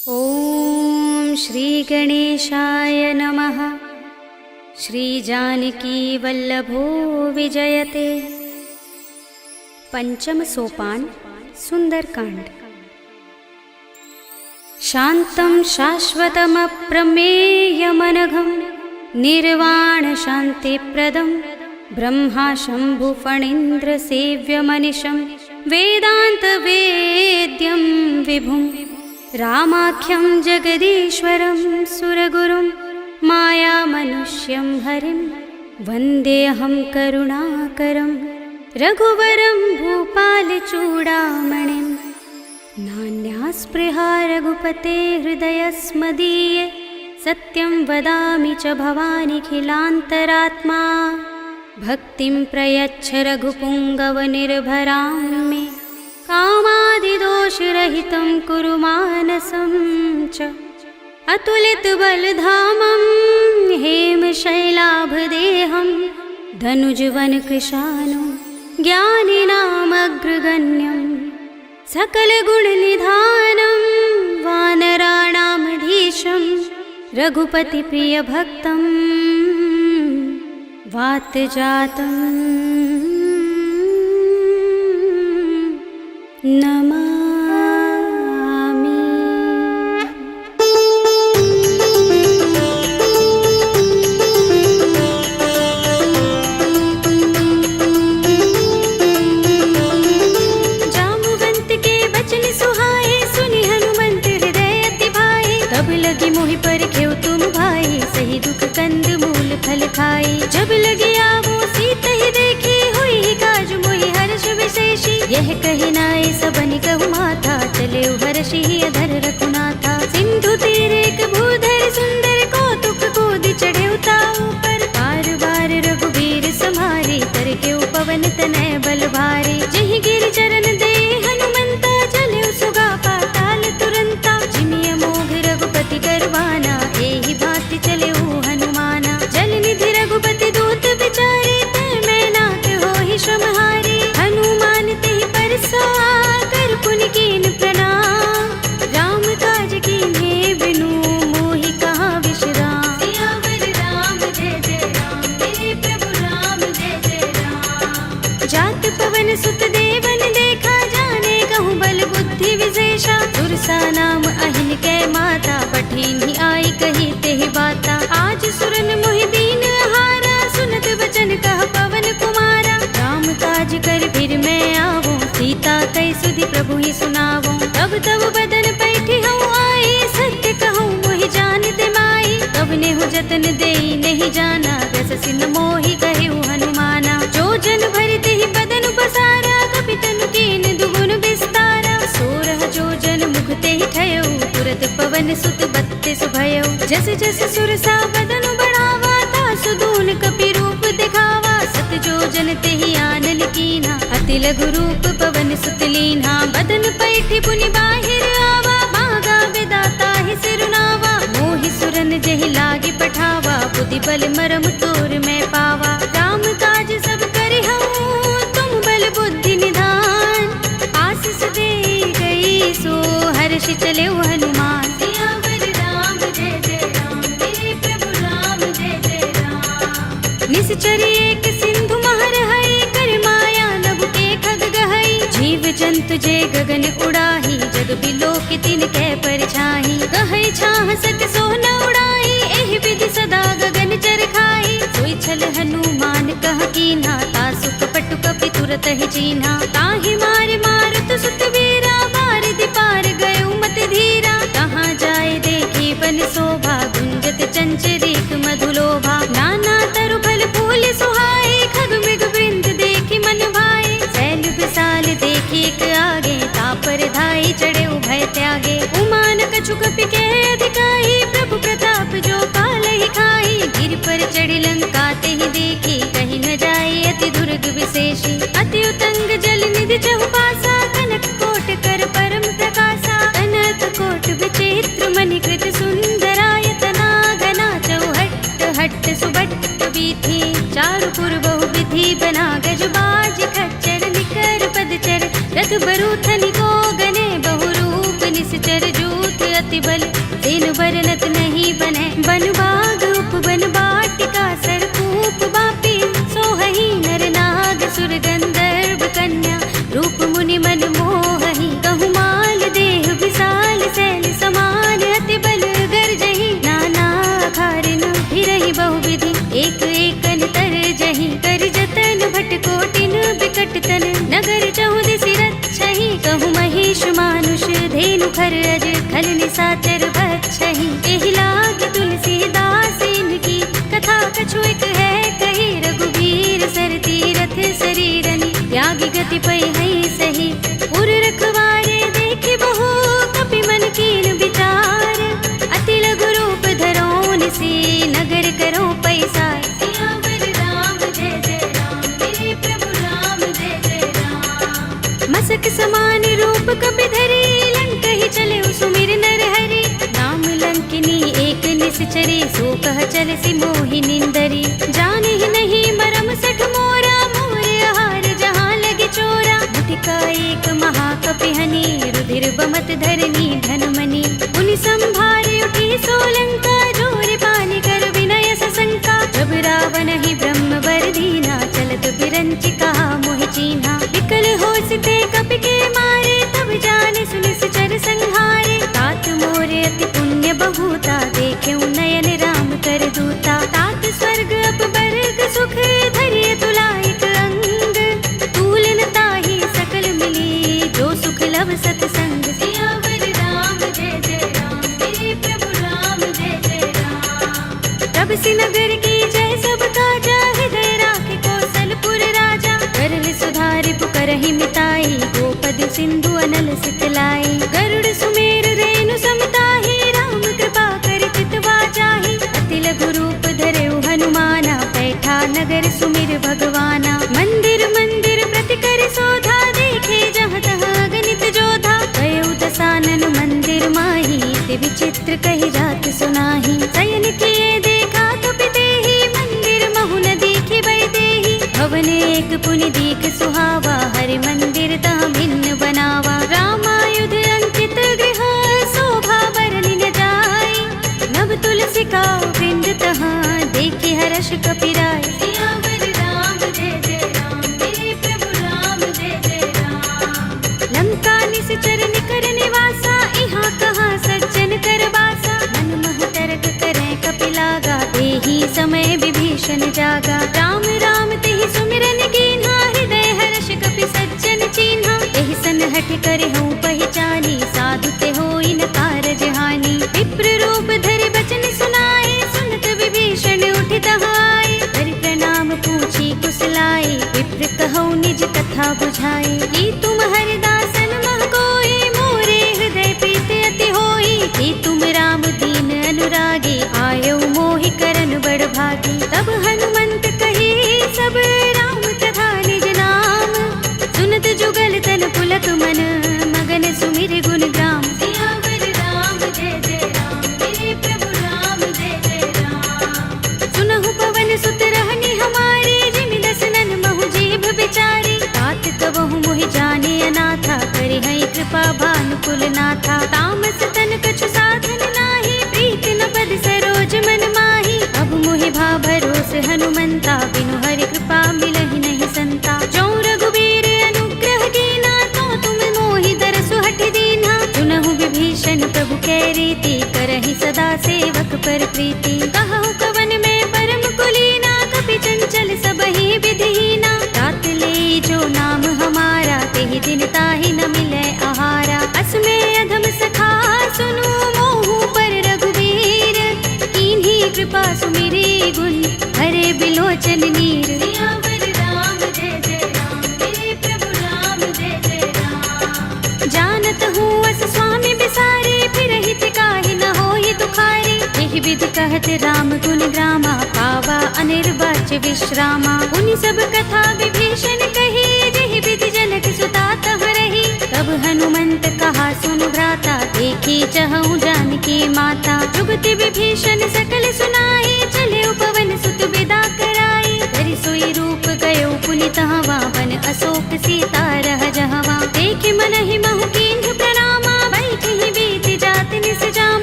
ॐ श्री गणेशाय नमः। श्री जानकी वल्लभो विजयते। पंचम सोपान सुंदरकांड। शांतं शाश्वतमप्रमेयमनघं निर्वाण शान्तिप्रदं ब्रह्मा शंभु फणीन्द्र सेव्यमनिशं वेदांत वेद्यं विभुं रामाख्यं जगदीश्वरं सुरगुरुं मायामनुष्यं हरिं वन्देऽहं करुणाकरं रघुवरं भूपालचूडामणिं। नान्यास्पृहा रघुपते हृदयस्मदीये सत्यं वदामि च भवानिखिलान्तरात्मा। भक्तिं प्रयच्छ रघुपुङ्गवनिर्भरां मे कामादिदोषरहितं कुरु मानसं च। अतुलितबलधामं हेमशैलाभदेहं धनुजवनकृशानं ज्ञानिनामग्रगण्यं सकलगुणनिधानं वानराणामधीशं रघुपतिप्रियभक्तं वातजातं नमामि। जाम्बुवंत के बचन सुहाए सुनि हनुमंत हृदय अति भाए। तब लगी मोहि परखेउ तुम भाई सही दुख कंद मूल फल खाई। जब लगी आवो सीत ही देखी हुई काज मोहि हर्ष विशेषी। यह कहि नाय सबनि कहु माथा चले हर्षि अधर रघुनाथा। सिंधु तीर एक भूधर सुंदर कौतुक कोदि चढ़े ताऊ पर। बार बार रघुबीर सम्हारी करके पवन तनय बल भारी। जहि गिरि चरण दे हनुमंता चले सुगा पाताल तुरंता। जिमिय मोघ रघुपति करवाना एहि भांति चले हनुमाना। जल निधि रघुपति दूत बिचारे तै मैं नाथ होहि श्रमहारी। हनुमान तेहि परसा कर पुनि कीन प्रणाम। राम काज कीन्हे बिनु मोहि कहाँ विश्राम। सियावर राम जय जय राम मेरे प्रभु राम जय जय राम। जात पवन सुत देवन देखा जाने कहूँ बल बुद्धि विशेषा। दुर्सा नाम अहिन कै माता पठिन्हि आई कही तेहि बाता। आज सुरन मोहि दीन हारा सुनत वचन कह पवन कुमारा। राम काज कर फिर मैं आवो सीता कई सुधि प्रभु ही सुनावो। तब तब बदन पैठी हूँ आई सत्य कहूँ मोहि जानते माई। तब नेहु जतन देई नहीं जाना रस सिन मोहि कहु हनुमाना। जो जन भरते ही बदन पसारा कपि तनु कीन दुगुन विस्तारा। सोरह जो जन मुख ते ही ठयो तुरत पवन सुत बत्तीस भयो। जस जस सुरसा बदन बढ़ावा तासु दून कपि रूप दिखावा। सत जो जन ते ही आनन कीना अति लघु रूप पवन सुत लीन्हा। बदन पैठी पुनि बाहिर आवा मागा विदाता ही सिरुनावा। मोहि सुरन जहि लागे पठावा बुद्धि बल मरम तोर मैं पावा। राम काज सब करि हूँ तुम बल बुद्धि निधान। आशीष दे गई सो हर्षि चले हनुमान। सियावर राम जय जय राम मेरे प्रभु राम जय जय राम। निश्चरी एक सिंधु महर है कर माया नभ के खग गहई। जीव जंतु जे गगन उड़ाही जग बिलोक तिन कै परछाई। कहै छाह सक सो न उड़ाई एहि विधि सदा गगन चर खाई। सोई छल हनुमान कह कीन्हा तासु कपट कपि तुरत ही चीन्हा। ताहि मार मारत सुत वीरा बारिधि पार गयो मत धीरा। कहाँ जाए देखी बन शोभा गुंजत चंचरीक मधुलोभा। नाना तरु फल फूल सुहाए खग मृग वृंद देखी मन भाए। शैल विशाल देखी एक आगे तापर धाई चढ़े उभय त्यागे। उमान कछु कपि के अधिकाई प्रभु प्रताप जो काल ही खाई। गिर पर चढ़ी लंका ते ही देखी कहीं न जाए अति दुर्ग विशेषी। अति उतंग जल निधि चहुपासा कनक कोट कर परम प्रकाशा। अनर्थ कोट विचित्र मणिकृत सुंदरायतना घना चौहट्ट हट्ट सुबट्ट बीथी। चारु पुर बहु विधि बना गजबाज खच्चर निकर पदचर। रथ बरूथनि को गने बहुरूप निश्चर जूथ अति अति बल तेनु बरनत नहीं बने। बन बाग उपवन बाटिका सरकूप बापी सोहही नर नाग सुर गंधर्व कन्या रूप मुनि मन मोहही। कहु माल देह विशाल सैल समान अति बल गर्जही। नाना खारिन फिरहि बहुविधि एक एकन तर जही। कर जतन भट कोटिन बिकट तन नगर चहुदिसि रक्षहि। कहु महेश मानुष धेनु खर अज खल निसाचर बक्षहि। एहि लाग तुलसीदास इनकी कथा कछु एक है कही। रघुबीर सर तीरथ शरीरनि त्यागी गति पै है सही। पुर रखवारे देखे बहु कपि मन कीन विचार। अति लघु रूप धरोन से नगर करो पैसार। सियावर राम जय जय राम मेरे प्रभु राम जय जय राम। मसक समान रूप कपि धरे लंक ही चले सुमिर नर हरि। नाम लंकिनी एक निश्चरे सो कह चल सि मोहि निंदरी। जाने ही नहीं मरम सठ मोरा मोरे आहार जहाँ लगे चोरा। मुठिका एक महाकपि हनि रुधिर बमत धरनी धनमनि। उनि संभारे उठी सोलंका जोर पानी कर विनय सशंका। जब रावण ही ब्रह्म वर दीना चलत बिरंचिका मोहि चीन्हा। विकल होसते कपि के मारे तब जाने सुनिश्चर संहारे। तात मोरे अति पुण्य बहुता देखे नयन राम कर दूता। तात स्वर्ग अपवर्ग सुख धरिय तुलायक अंग। तूलन ताहि सकल मिली जो सुख लव सतसंग। सियावर राम जय जय राम मेरे प्रभु राम जय जय राम। तब सि नगर की जय सब काजा हृदय राखे कौशलपुर राजा। करल सुधारि पुकारहि मिताई गोपद सिंधु अनल सितलाई। गरुड़ सुमेर रेणु समताहि राम कृपा कर चितवा जाहि। अति लघु रूप धरेउ हनुमाना बैठा नगर सुमिर भगवाना। मंदिर मंदिर प्रति कर शोधा देखे जहाँ तहाँ गणित जोधा। गयउ दसानन मंदिर माही ते विचित्र कही जात सुनाही। शयन किए देखा कपि देहि मंदिर महु न दीखे बै देहि। भवन एक पुनि दीख सुहावा हरि मंदिर तहाँ भिन्न बनावा। रामायुध अंकित गृह शोभा बरनि न जाय। नव तुलसी का वृंद तहाँ देखे हर्ष कपि राय। सियावर राम जय जय राम मेरे प्रभु राम जय जय राम। लंका निश्चर निकर निवासा इहाँ कहाँ सज्जन कर बासा। मन मह तरक करे कपि लागा तेहि समय विभीषण जागा। राम राम तेहि सुमिरन कीन्हा हृदय हर्ष कपि सज्जन चीन्हा। एहि सन हठ करे हूँ पहचानी साधु ते होई न कारज हानि। विप्र रूप धरि बचन सुनाए सुनत विभीषण उठि तहाय। कर प्रणाम पूछी कुशलाए विप्र कहौ निज कथा बुझाए। कि तुम हरिदासन मह कोई मोरे हृदय प्रीत अति होई। कि तुम राम दीन अनुरागी आयो मोहि करन बड़ भागी। तब हनुमंत कही सब राम तथा निज नाम। सुनत जुगल तन पुलक मन मगन सुमिर गुण ग्राम। सियावर राम जय जय राम मेरे प्रभु राम जय जय राम। सुनहु पवन सुत रहनि हमारे जिमि दसनन महु जीभ बिचारी। तात कबहु मोहि जाने अनाथा करि हई कृपा भानुकुल नाथा। तामस तन कछु साधन नाही प्रीति न पद सरोज मन माही। अब मोहि भा भरोस हनुमंता बिनु हरि कृपा मिलहि नहीं संता। जो रघुबीर अनुग्रह कीना तो तुम मोहि दरसु हठ दीना। सुनहु विभीषण प्रभु कै रीति करहि सदा सेवक पर प्रीति। कहु कवन में परम कुलीना कपि चंचल सबहि विधिहीना। तात ले जो नाम हमारा तेहि दिन ताहि न मिलै आहारा। असमे अधम सखा सुनु मोहु पर रघुबीर। कीन्ही कृपा सुमिरी गुण हरे बिलोचन नीर। सियावर राम जय जय राम मेरे प्रभु राम जय जय राम। जानत हूँ अस स्वामी बिसारे फिरहि काहि न होहि दुखारे। एहि विधि कहत राम गुण ग्रामा पावा अनिर्वाच्य विश्रामा। उनि सब कथा विभीषण कही जेहि विधि जनक सुता तह रही। तब हनुमंत कहा सुन भ्राता देखी चहु जानकी माता। जुगति विभीषण सकल सुनाए चले पवन सुत विदा कराई। करि सोई रूप गयो पुनि तहवा वन अशोक सीता रह जहवा। देखे मन ही महु कीन्ह प्रणामा बैठहि बीति जात निस जामा।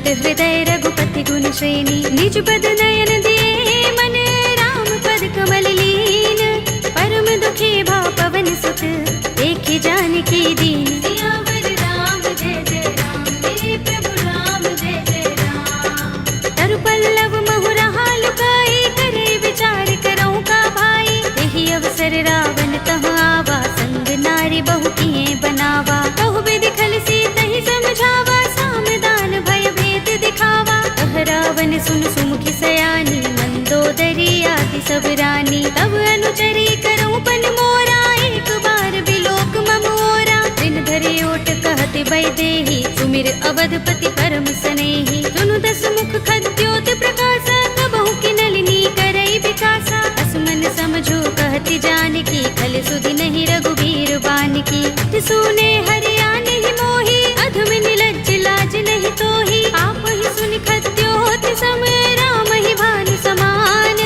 सुनत हृदय रघुपति गुण श्रेणी। निज पद नयन दिए मन राम पद कमल लीन। परम दुखी भाव पवन सुत देखे जानकी दीन। सियावर राम जय जय राम, मेरे प्रभु राम जय जय राम। तरु पल्लव महु रहा लुकाई, करे विचार करऊं का भाई। यही अवसर रावण तह आवा, संग नारी बहु किए बनावा। कहु विधि खल सीत ही समझावा, सामदान भय भेद दिखावा। कह रावण सुन सुमुखी सयानी, मंदोदरी आदि सब रानी। तब अनुचरी करऊं पन मोरा, एक बार बिलोक मम ओरा। दिन धरि ओट कहते वैदेही, सुमिर अवधपति परम सनेही। सुनु दस मुख खद्योत प्रकाशा, कबहु की नलिनी करई विकासा। असमन समझो कहती जानकी, खल सुधि नहीं रघुबीर बानकी। सुने हरिया नहीं मोही, अधम निलज्ज लाज नहीं तोही। आप ही सुनि खद्योत सम, राम ही भानु समान।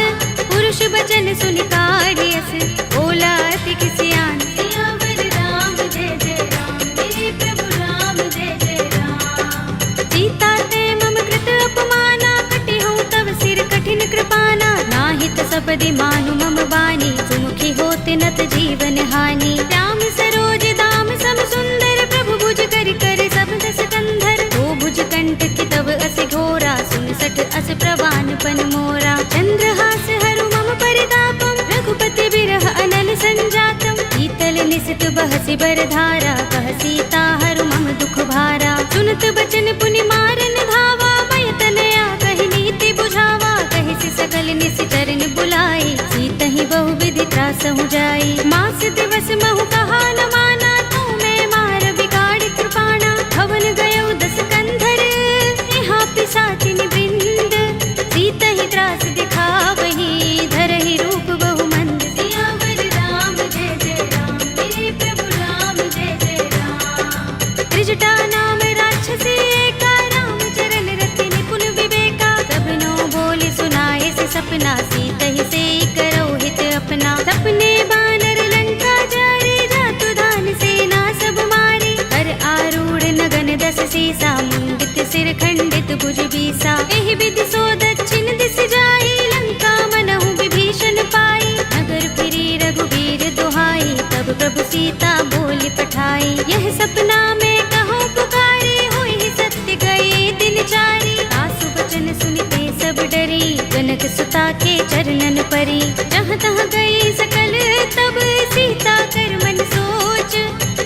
पुरुष बचन सुनि काढ़ियस, बोला अति किसियान। सियावर राम जय जय राम, मेरे प्रभु राम जय जय राम। सीता ते मम कृत अपमाना, कटे हूँ तव सिर कठिन कृपाना। नाहित सपदि मानु मम बानी, सुमुखी होते नत जीवन हानि। राम सरोज दाम सम सुंदर, प्रभु भुज कर कर सब दस कंधर। दो भुज कंठ की तब अस घोरा, सुन सठ अस प्रवान पन मोरा। चंद्रहास हरु मम परितापम, रघुपति बिरह अनल संजातम। शीतल निसित बहसि बरधारा, कह सीता हरु मम दुख भारा। सुनत बचन पुनि मारन धावा, भय तनया कहि नीति बुझावा। कहि सि सकल निश्चरण बुलाई, सीतहि बहु विधि त्रासहु जाई। मास दिवस महु कहा न माना, तू मैं मार बिगाड़ कृपाणा। हवन गयो दस कंधर, यहाँ पिशाचिनी वृंद। सीतहि त्रास दिखावही, धरहि रूप बहु मंद। सियावर राम जय जय राम, मेरे प्रभु राम जय जय राम। त्रिजटा नाम राक्षसी एका, राम चरण रति निपुण विवेका। सबनो बोले सुनाए से सपना, सीतहि से करौ हित अपना। सपने बानर लंका जारे, जातु धान सेना सब मारे। कर आरूढ़ नगन दस सीसा, मुंडित सिर खंडित भुज बीसा। एहि विधि सो दक्षिण दिस जाई, लंका मनहु विभीषण पाई। नगर फिरी रघुबीर दुहाई, तब प्रभु सीता बोली पठाई। यह सपना में कहो पुकारे, होई सत्य गए दिन चारी। सासु वचन सुनते सब डरी, जनक सुता के चरणन परी। जहाँ तहाँ गई सकल तब, सीता कर मन सोच।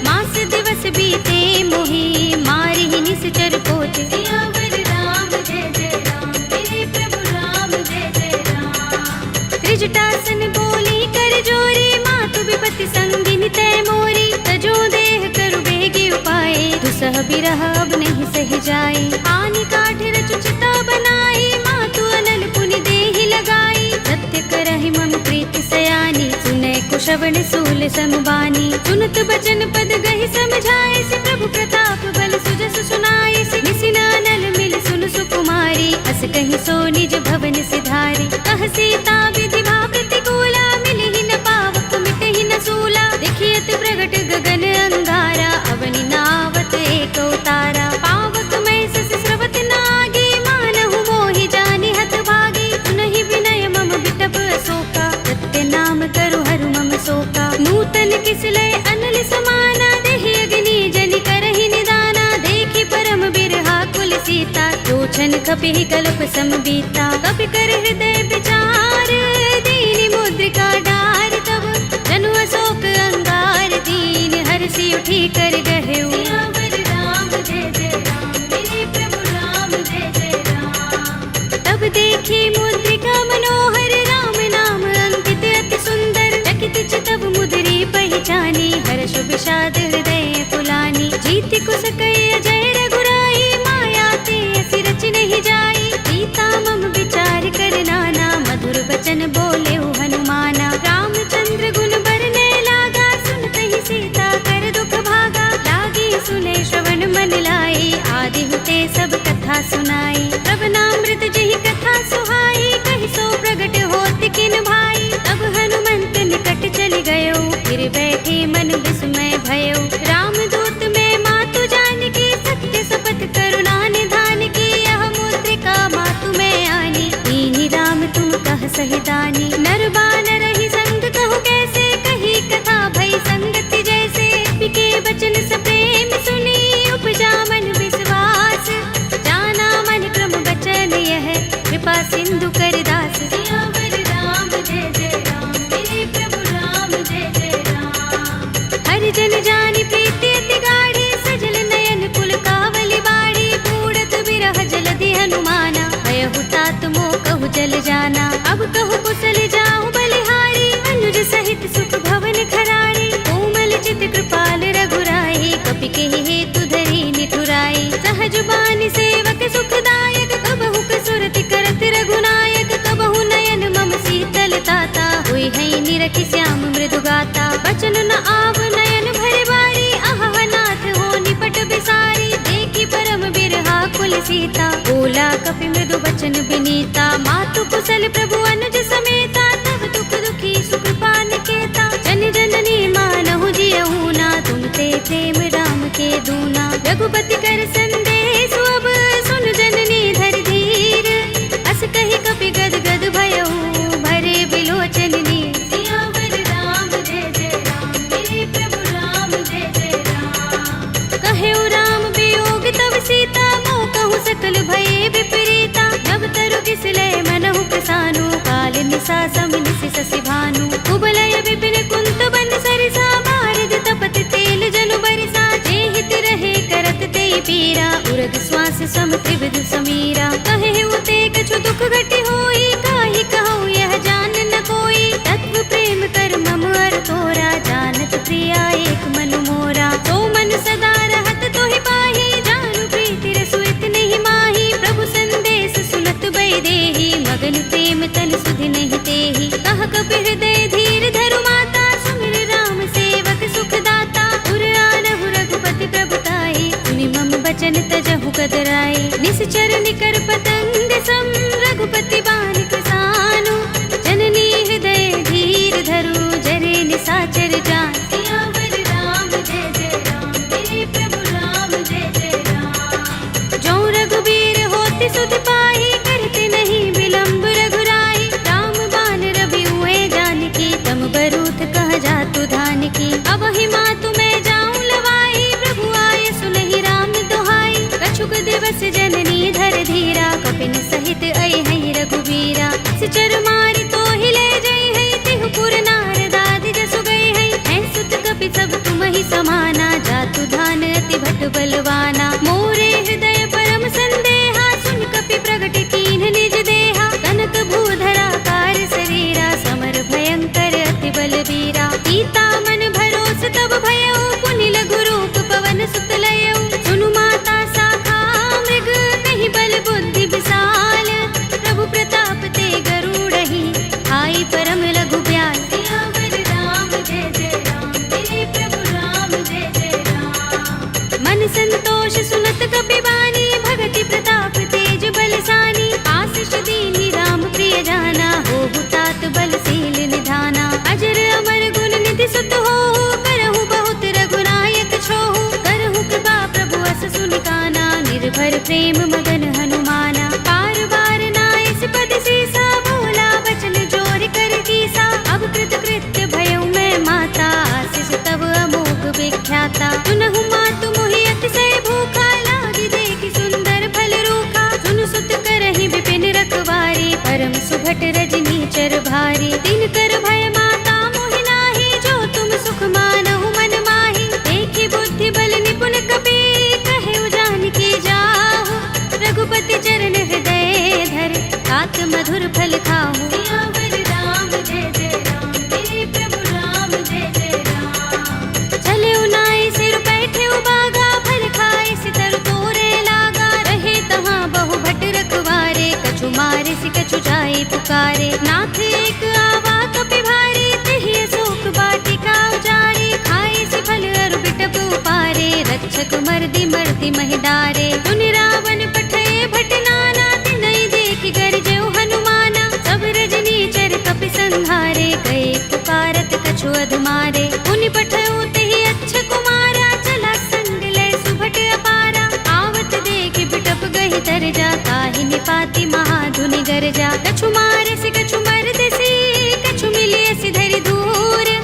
मास दिवस बीते मोही, मारि ही निश्चर पोच। सियावर राम जय जय राम, मेरे प्रभु राम जय जय राम। त्रिजटासन बोली कर जोरी, मातु विपति संगिनी तय मोरी। तजो देह करु बेगी उपाय, दुसह बिरह अब नहीं सह जाए। हानि काठ रचु चिता बनाई, मातु अनल पुनि देहि लगाई। सत्य करहि मम प्रीति सयानी, सुनै कुशवन सूल समुबानी। सुनत बचन पद गहि समझाए, से प्रभु प्रताप बल सुजस सुनाए। से निसिनानल मिल सुन सुकुमारी, अस कहि सो निज भवन सिधारी। कह सीता विधि भा प्रतिकूला, मिलहि न पावक मिटहि न सूला। देखियत प्रगट गगन अंगारा, अवनि नावत एक उतारा। पावक मैं सस स्रवत नागी, मानहु मोहि जानि हत भागी। सुनहि विनय मम बिटप अशोका, सत्य नाम करु हरु मम शोका। नूतन किसलय अनल समाना, देहि अग्नि जनि करहि निदाना। देखि परम बिरहा कुल सीता, लोचन कपिहि कल्प सम बीता। कपि कर हृदय विचार, दीनि मुद्रिका डार। तब जनु अशोक अंगार, दीन हरषि उठी कर गहेउ। सियावर राम जय जय राम, मेरे प्रभु राम जय जय राम। तब देखी मुद्रिका मनोहर, राम नाम अंकित अति सुंदर। चकित चितव मुद्री पहचानी, हर्ष विषाद हृदय कुलानी। जीति कुस कई अजय रघुराई, माया ते असि रच नहीं जाई। सीता मम विचार कर नाना, सखी श्याम मृदु गाता, बचन न आव नयन भरे बारी, आह नाथ हो निपट बिसारी, देखी परम बिरहा कुल सीता, बोला कपि मृदु बचन बिनीता, मातु कुशल प्रभु अनुज समेता, तब दुख दुखी सुख पान केता, जन जननी मानहु जियहु ना, तुम ते प्रेम राम के दूना, रघुपति कर संदेश अब सुन जननी धर धीर, अस कहि कपि गद गद भयहु भरे बिलोचन नीर, सियावर राम जय जय राम, मेरे प्रभु राम जय जय राम, कहेउ राम वियोग तब सीता, मोह कहूँ सकल भये विपरीता, नव तरु किसलय मनहु प्रसानु, काल निसा समिनिस ससि भानु, कुबलय विपिन कुंत बन सरिसा, बारद तपत तेल जनु बरिसा, जे हित रहे करत ते पीरा, उरग श्वास सम त्रिविध समीरा, कहेउ ते कछु दुख घटी होई, काहि कहूँ यह जान न कोई, तत्व प्रेम कर मम अर तोरा, जानत प्रिया एक मनु मोरा, तो मन सदा रहत तोहि पाहि, जानु प्रीति रसु इतने माही, प्रभु संदेश सुनत बै देहि, मगन प्रेम तन सुधि नहीं तेहि, कह कपि हृदय धीर धरु माता, सुमिर राम सेवक सुख दाता, उर आनहु रघुपति प्रभुताई, सुनि मम बचन तजहु कदराई, निश्चर निकर पतंग सम, रघुपति बान कृसानु, जननी हृदय धीर धरु, जरे निसाचर जान, सियावर राम जय जय राम, मेरे प्रभु राम जय जय राम, जो रघुबीर होति सुध पाई, करते नहीं विलंब रघुराई, राम बान रवि हुए जानकी, तम बरूथ कह जातु धान की, अब ही मातु मैं जाऊं लवाई, प्रभु आए सुनहि राम दुहाई, कछुक दिवस जननी धर धीरा, कपिन सहित आई है रघुबीरा, सिचर मारी तो हिले जई है, तिहु पुर नारदादि जसु गई है सुत कपि सब तुम ही समाना, जातु धान अति भट बलवाना, मोरे हृदय परम संदेहा, सुन कपि प्रगट कीन्ह निज देहा, कनक भूधरा कार शरीरा, समर भयंकर अति बलवीरा, सीता मन भरोस तब भयउ, पुनि लघु रूप पवन सुत लयउ, सुनु माता शाखा मृग, कहि बल बुद्धि विशाल, प्रभु प्रताप ते गरुड़हि, आई परम लघु ब्याल, सियावर राम जय जय राम, मेरे प्रभु राम जय जय राम, मन संतोष सुनत कपि बानी, भगति प्रताप तेज बलसानी, आशीष दीनी राम प्रिय जाना, होहु तात बलशील निधाना, अजर अमर गुण निधि सुत होहु, करहु बहुत रघुनायक छोहु, करहु कृपा प्रभु अस सुनिकाना, निर्भर प्रेम मगन हनुमाना, पार बार नाइस पद सीसा, बोला बचन जोर कर कीसा, अब कृत कृत्य भयउ मैं माता, आशीष तब अमोघ विख्याता, सुनहु मातु मोहि अतिशय भूखा, लागी देखि सुंदर फल रूखा, सुन सुत करहि विपिन रखवारी, परम सुभट रजनी चर भारी, दिन कर भय माता मोहि नाही, जो तुम सुख मानहु मन माही, देखि बुद्धि बल निपुण कपि, कहेउ जानकी जाहु, रघुपति चरण हृदय धर, तात मधुर फल खाहु, सियावर राम जय जय राम, मेरे प्रभु राम जय जय राम, चले उनाई सिर बैठे उबागा, फल खाए सितर तोरे लागा, रहे तहाँ बहु भट रखवारे, कछु मारे सि कछु जाए पुकारे, नाथ एक आवा कपि भारी, तिहि अशोक वाटिका उजारी, खाए सि फल अरु बिटप उपारे, रक्षक मर्दि मर्दि महिडारे, सुनि रावण पठय भट नाना, तिनहि देखि गरजेउ हनुमाना, सब रजनी चर कपि संहारे, गए पुकारत कछु अधमारे, पुनि पठयउ तिहि अच्छ कुमारा, चला संग लय सुभट अपारा, आवत देखि बिटप गहि तर जा, ताहि निपाति महाधुनि गरजा, कछु मारे सि कछु मर्द सी, कछु मिलिय सि धरि दूर,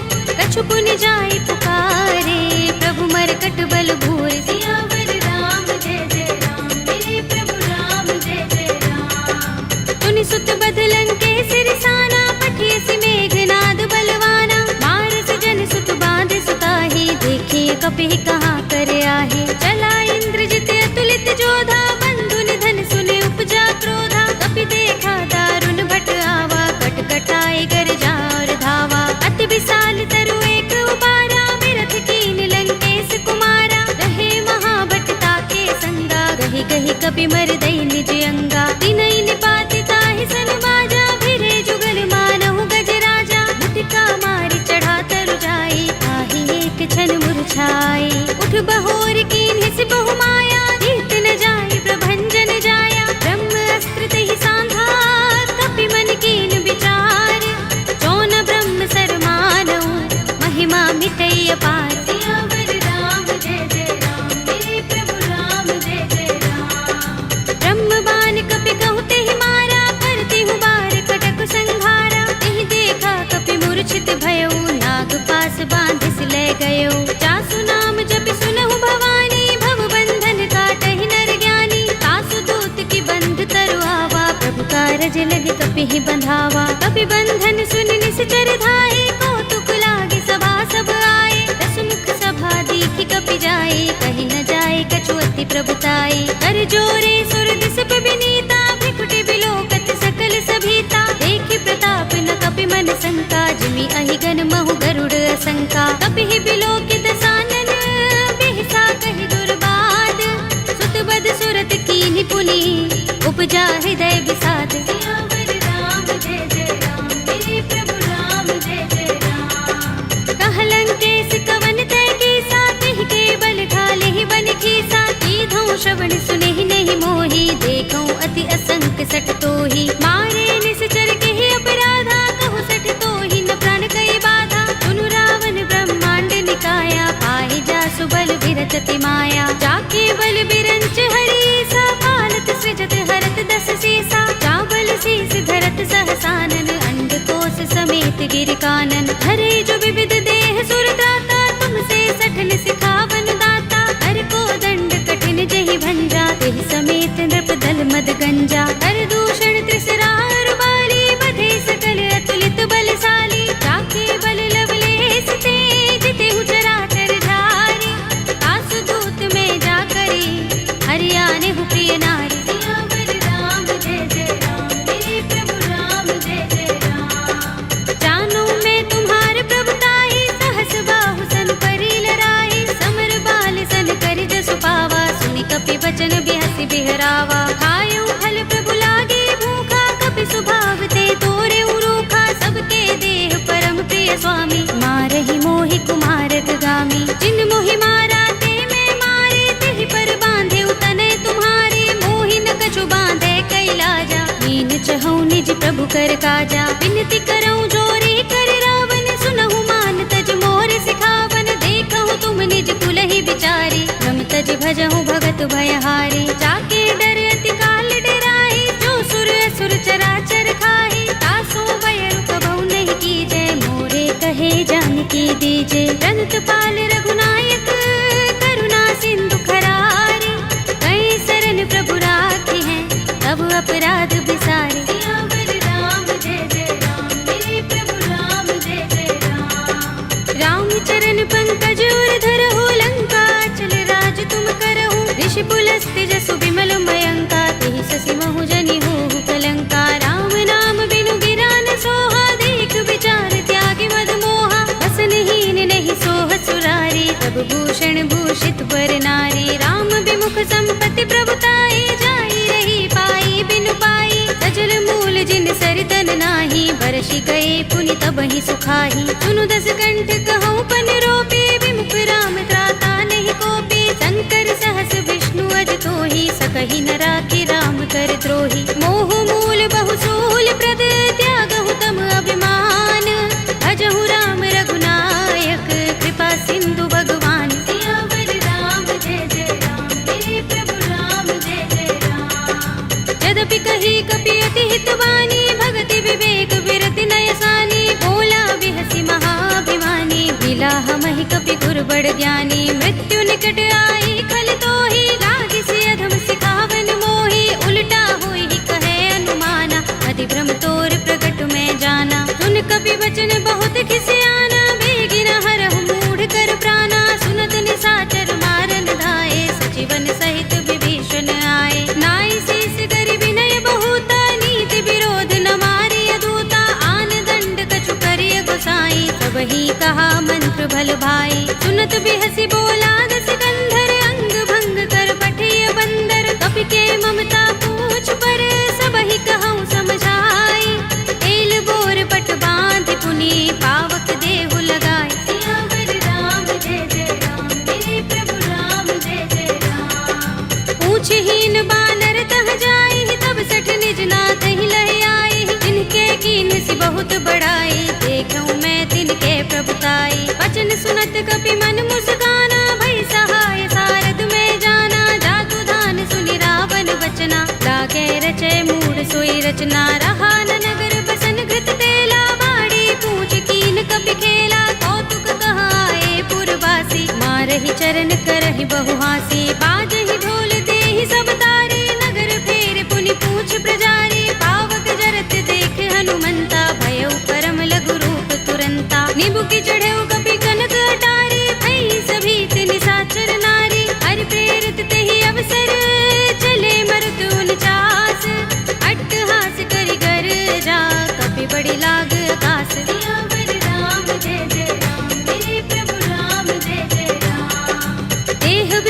कछु पुनि जाई पुकारे, प्रभु मरकट बल भूर, सियावर राम जय जय राम, मेरे प्रभु राम जय जय राम, तुनि सुत बदलन के सिरसाना, पठिय सि मेघनाद बलवाना, मारस जन सुत बांध सुताही, देखिए कपि कहाँ कर आहे, चला इंद्रजित अतुलित जोधा, बंधु निधन सुने उपजा क्रोधा, कपि देखा दारुण भट आवा, कट कटाई गर जार धावा, अति विशाल तरु एक उबारा, बिरथ कीन लंकेश कुमारा, रहे महाभट ताके संगा, गहि गहि कपि मर दई निज अंगा, तिनहि निपाति ताहि सन बाजा, भिरे जुगल मानहु गज राजा, मुटिका मार कपि बंधन सुन निश्चर धाये, कौतुक लागे सभा सब आए। दसमुख सभा देखी कपि जाए, कहीं न जाए कछु अति प्रभुताई। कर जोरे सुर दिस विनीता, भ्रिकुटि बिलोकत सकल सभीता। देखि प्रताप न कपि मन शंका, जिमि अहिगन महु गरुड़ असंका। कपि बिलोकित सानन, बिहसा कहि दुर्बाद। सुत बद सुरत कीन्हि पुनि, उपजा हृदय विषाद। सियावर राम जय जय राम, मेरे प्रभु राम जय जय राम। कहलंकेश कवन तै कीसा, तिहि के बल ढाले बन खीसा। कीधौं श्रवण सुनेहि नहीं मोहि, देखौं अति असंक सठ तोहि। मारे निश्चर केहि अपराधा, कहु सठ तोहि न प्राण कई बाधा। सुनु रावण ब्रह्मांड निकाया, पाहि जासु बल विरचति माया। जाके बल बिरंच हरीसा, पालत सृजत हरत दस सीसा। चावल शीस धरत सहसानन, अंडकोश समेत गिर कानन। धरे जो विविध देह सुर त्राता, तुमसे सठन सिखावन दाता। हर को दंड कठिन जहि भंजा, तेहि समेत नृप दल मद गंजा। कर दूषण त्रिसरार बाली, बधे सकल अतुलित बलशाली। जाके बल लवलेस ते, जितेहु चराचर झारी। तासु दूत में जा करी, हरियाने हु प्रिय नारी। सियावर राम जय जय राम, मेरे प्रभु राम जय जय राम। जानो मैं तुम्हारे प्रभुताई, सहस बाहु सन परी लराई। समर बाल सन करि जसु पावा, सुनि कपि बचन बिहसि बिहरावा। खायउ फल प्रभु लागे भूखा, कपि स्वभाव ते तोरे उरूखा। सबके देह परम प्रिय स्वामी, मारहि मोहि कुमारत गामी। जिन मोहि मारा ते मैं मारे, तिहि पर बांधे तनय तुम्हारे। मोहि न कछु बांधे कैलाजा, हीन चहु निज प्रभु कर काजा। विनती करऊं जोरी कर रावण, सुनहु मान तज मोर सिखावन। देखहु तुम निज कुलहि बिचारी, रम तज भजहु भगत भयहारी। जाके डर अति काल डराई, जो सुर असुर चराचर खाई। तासो भय रूप नहीं कीजे, मोरे कहे जानकी दीजे। रंत पाल रघुनायक, करुणा सिंधु खरारी। कई शरण प्रभु राखे हैं, तब अपराध बिसारे। सियावर राम जय जय राम, मेरे प्रभु राम जय जय राम। राम चरण पंकज उर धरहु, लंका चल राज तुम करहु। ऋषि पुलस्त्य जसु बिमल मयंका, तेहि शशि महु जनि होहु कलंका। राम नाम बिनु गिरा न सोहा, देख विचार त्यागी मद मोहा। बसनहीन नहीं सोह सुरारी, सब भूषण भूषित बर नारी। राम विमुख संपत्ति प्रभुताई, जाई रही पाई बिनु पाई। सजल मूल जिन सरितन नाही, बरषि गए पुनि तबहि सुखाही। सुनु दस कंठ कहूँ पन रोपी, विमुख राम त्राता नहीं कोपी। शंकर सहस विष्णु अज तोहि, सकहि न राखि राम कर द्रोही। मोह मूल बहु सूल प्रद, त्यागहु तम अभिमान। भजहु राम रघुनायक, कृपा सिंधु भगवान। सियावर राम जय जय राम, मेरे प्रभु राम जय जय राम। यद्यपि कही कपि अति हितवानी, भगति विवेक विरति नयसानी। बोला बिहसि महाभिमानी, मिला हमहि कपि गुर बड़ ज्ञानी। मृत्यु निकट आई खल तोहि, लागिसि अधम सिखावन मोहि। उल्टा होई कहे अनुमाना, अति भ्रम तोर प्रगट में जाना। सुन कपि वचन बहुत खिसियाना, बेगिन हरहु मूढ़ कर प्राणा। सुनत निशाचर मारन धाये, सजीवन सहित विभीषण आए। नाई शीस करि विनय बहुता, नीति विरोध न मारिय दूता। आन दंड कछु करिय गोसाई, सबहि कहा मंत्र भल भाई। सुनत बिहसि बोला दस कंधर, अंग भंग कर पठिय बंदर। कपि के ममता पूछ पर, सबहि कहूँ समझाई। तेल बोर पट बांध पुनि, पावक देहु लगाई। सियावर राम जय जय राम, मेरे प्रभु राम जय जय राम। पूछहीन बानर तह जाई, तब सठ निज नाथ ही लह आई। जिनके कीन सि बहुत बड़ाई, देखूं मैं तिनके प्रभुताई। वचन सुनत कपि मन मुस्काना, भई सहाय सारद में जाना। जातु धान सुनि रावण वचना, लागे रचे मूढ़ सोई रचना। रहा न नगर बसन घृत तेला, बाड़ी पूछ कीन कपि खेला। कौतुक कहाए पुरवासी, मारहि चरण करहि बहु हासी। बाजहि ढोल देहि सब तारी, नगर फेर पुनि पूछ प्रजारी। पावक जरत देख हनुमंता, भय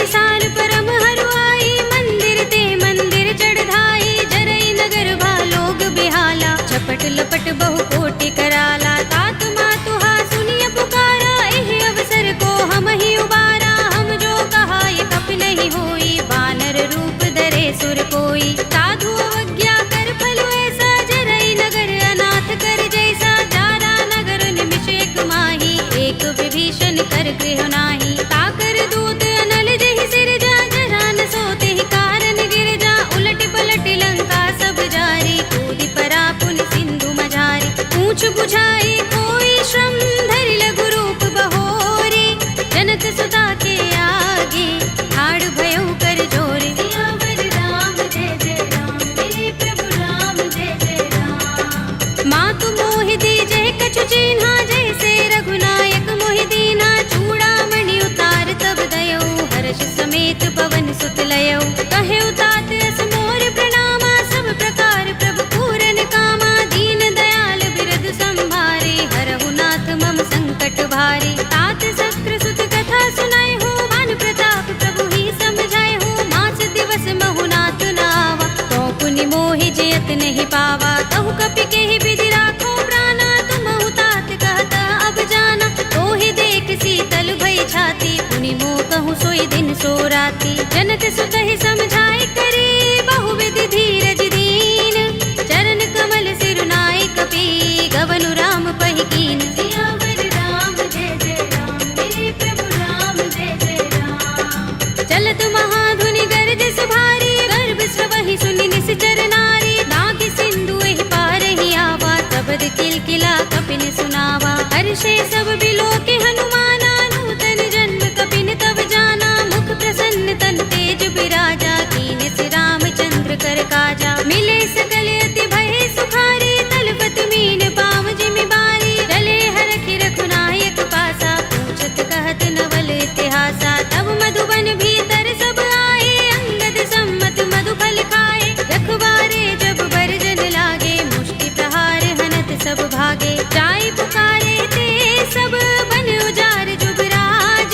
साल परम हरुआई, मंदिर ते मंदिर चढ़ाई, जरई नगर भा लोग बिहाला, झपट लपट बहु कोटि कराला। तात मातुहा सुनिय पुकारा, एहि अवसर को हम ही उबारा, हम जो कहा ये कप नहीं होई, बानर रूप धरे सुर कोई। साधु अवज्ञा कर फल ऐसा, जरई नगर अनाथ कर जैसा, जारा नगर निमिष एक माही, एक विभीषण कर गृह नाही। ताकर दूत अनल जहि सिर जा, जरा न सोते ही कारण गिर जा, उलट पलट लंका सब जारी, कूदि परा पुन सिंधु मझारी। पूछ बुझाई कोई श्रम, धरि लघु रूप बहोरी, जनक सुता के आगे ठाड़ भयउ कर जोरे। सियावर राम जय जय राम, मेरे प्रभु राम जय जय राम। मातु मोहि दीजै कछु चिन्हा, जैसे रघुनायक मोहि दीना, चूड़ामणि उतार तब दयौ, हर्ष समेत पवन सुत लयौ। कहे उतात अस मोर प्रणामा, सब प्रकार प्रभु पूरन कामा, दीन दयाल बिरद संभारे, हरहु नाथ मम संकट भारे। तात शक्र सुत कथा सुनाए हो, मान प्रताप प्रभु ही समझाए हो, मास दिवस महु नाथ नावा, तो पुनि मोहि जयत नहीं पावा। कहु कपि केहि विधि राखो प्राणा, तुमहु तात कहता अब जाना, तो ही देख शीतल भई छाती, पुनि मोह कहूँ सोई दिन सो राती। जनक सुत ही समझाए करे, बहु विधि धीरज दीन, चरण कमल सिरुनाए कपि, गवनु राम पहि कीन। सियावर राम जय जय राम, मेरे प्रभु राम जय जय राम। चलत महाधुनि गरज सुभारी, गर्भ स्रवहि सुनि निश्चर नारी, नाग सिंधु एहि पार ही आवा, शब्द किलकिला कपिन सुनावा। हर्षे सब बिलोके हनुमाना, नूतन जन्म कपिन तब जाना, मुख प्रसन्न तन तेज बिराजा, कीन से रामचंद्र कर काजा। मिले सकल अति भय सुखारी, तलपत मीन पाम जिमि बारी, चले हरखि रघुनायक पासा, पूछत कहत नवल इतिहासा। तब मधुबन भीतर सब आए, अंगद सम्मत मधुफल खाए, रखवारे जब बरजन लागे, मुष्टि प्रहार हनत सब भागे। जाय पुकारे ते सब बन उजार जुबराज,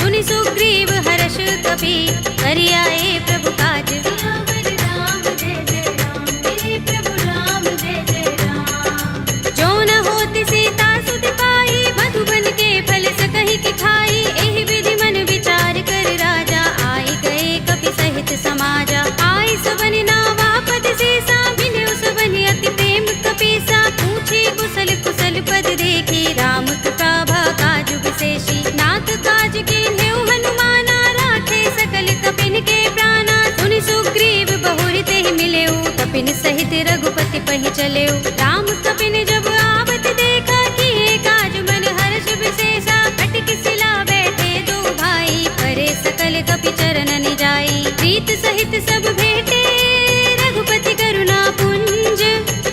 सुनि सुग्रीव हर्ष कपि, करि आए प्रभु काज। सियावर राम जय जय राम, मेरे प्रभु राम जय जय राम। जो न होत सीता सुत पाई, मधुबन के फल सकहि कि खाई, एहि विधि मन विचार कर राजा, आए गए कपि सहित समाजा। आए सबन नावा पद सीसा, बिनु सबन अति प्रेम कपीसा, पूछे कुशल कुशल पद देखी, राम कृपा भा काज विशेषी। नाथ काज कीन्हेउ हनुमाना, राखे सकल कपिन के प्राणा, सुनि सुग्रीव बहुरि तेहि मिलेउ, कपिन सहित रघुपति पहि चलेउ। राम कपिन जब आवत देखा, किए काज मन हर्ष विशेषा, कटि सिला बैठे दो भाई, परे सकल कपि चरण निजाई। प्रीत सहित सब भेटे, रघुपति करुणा पुंज,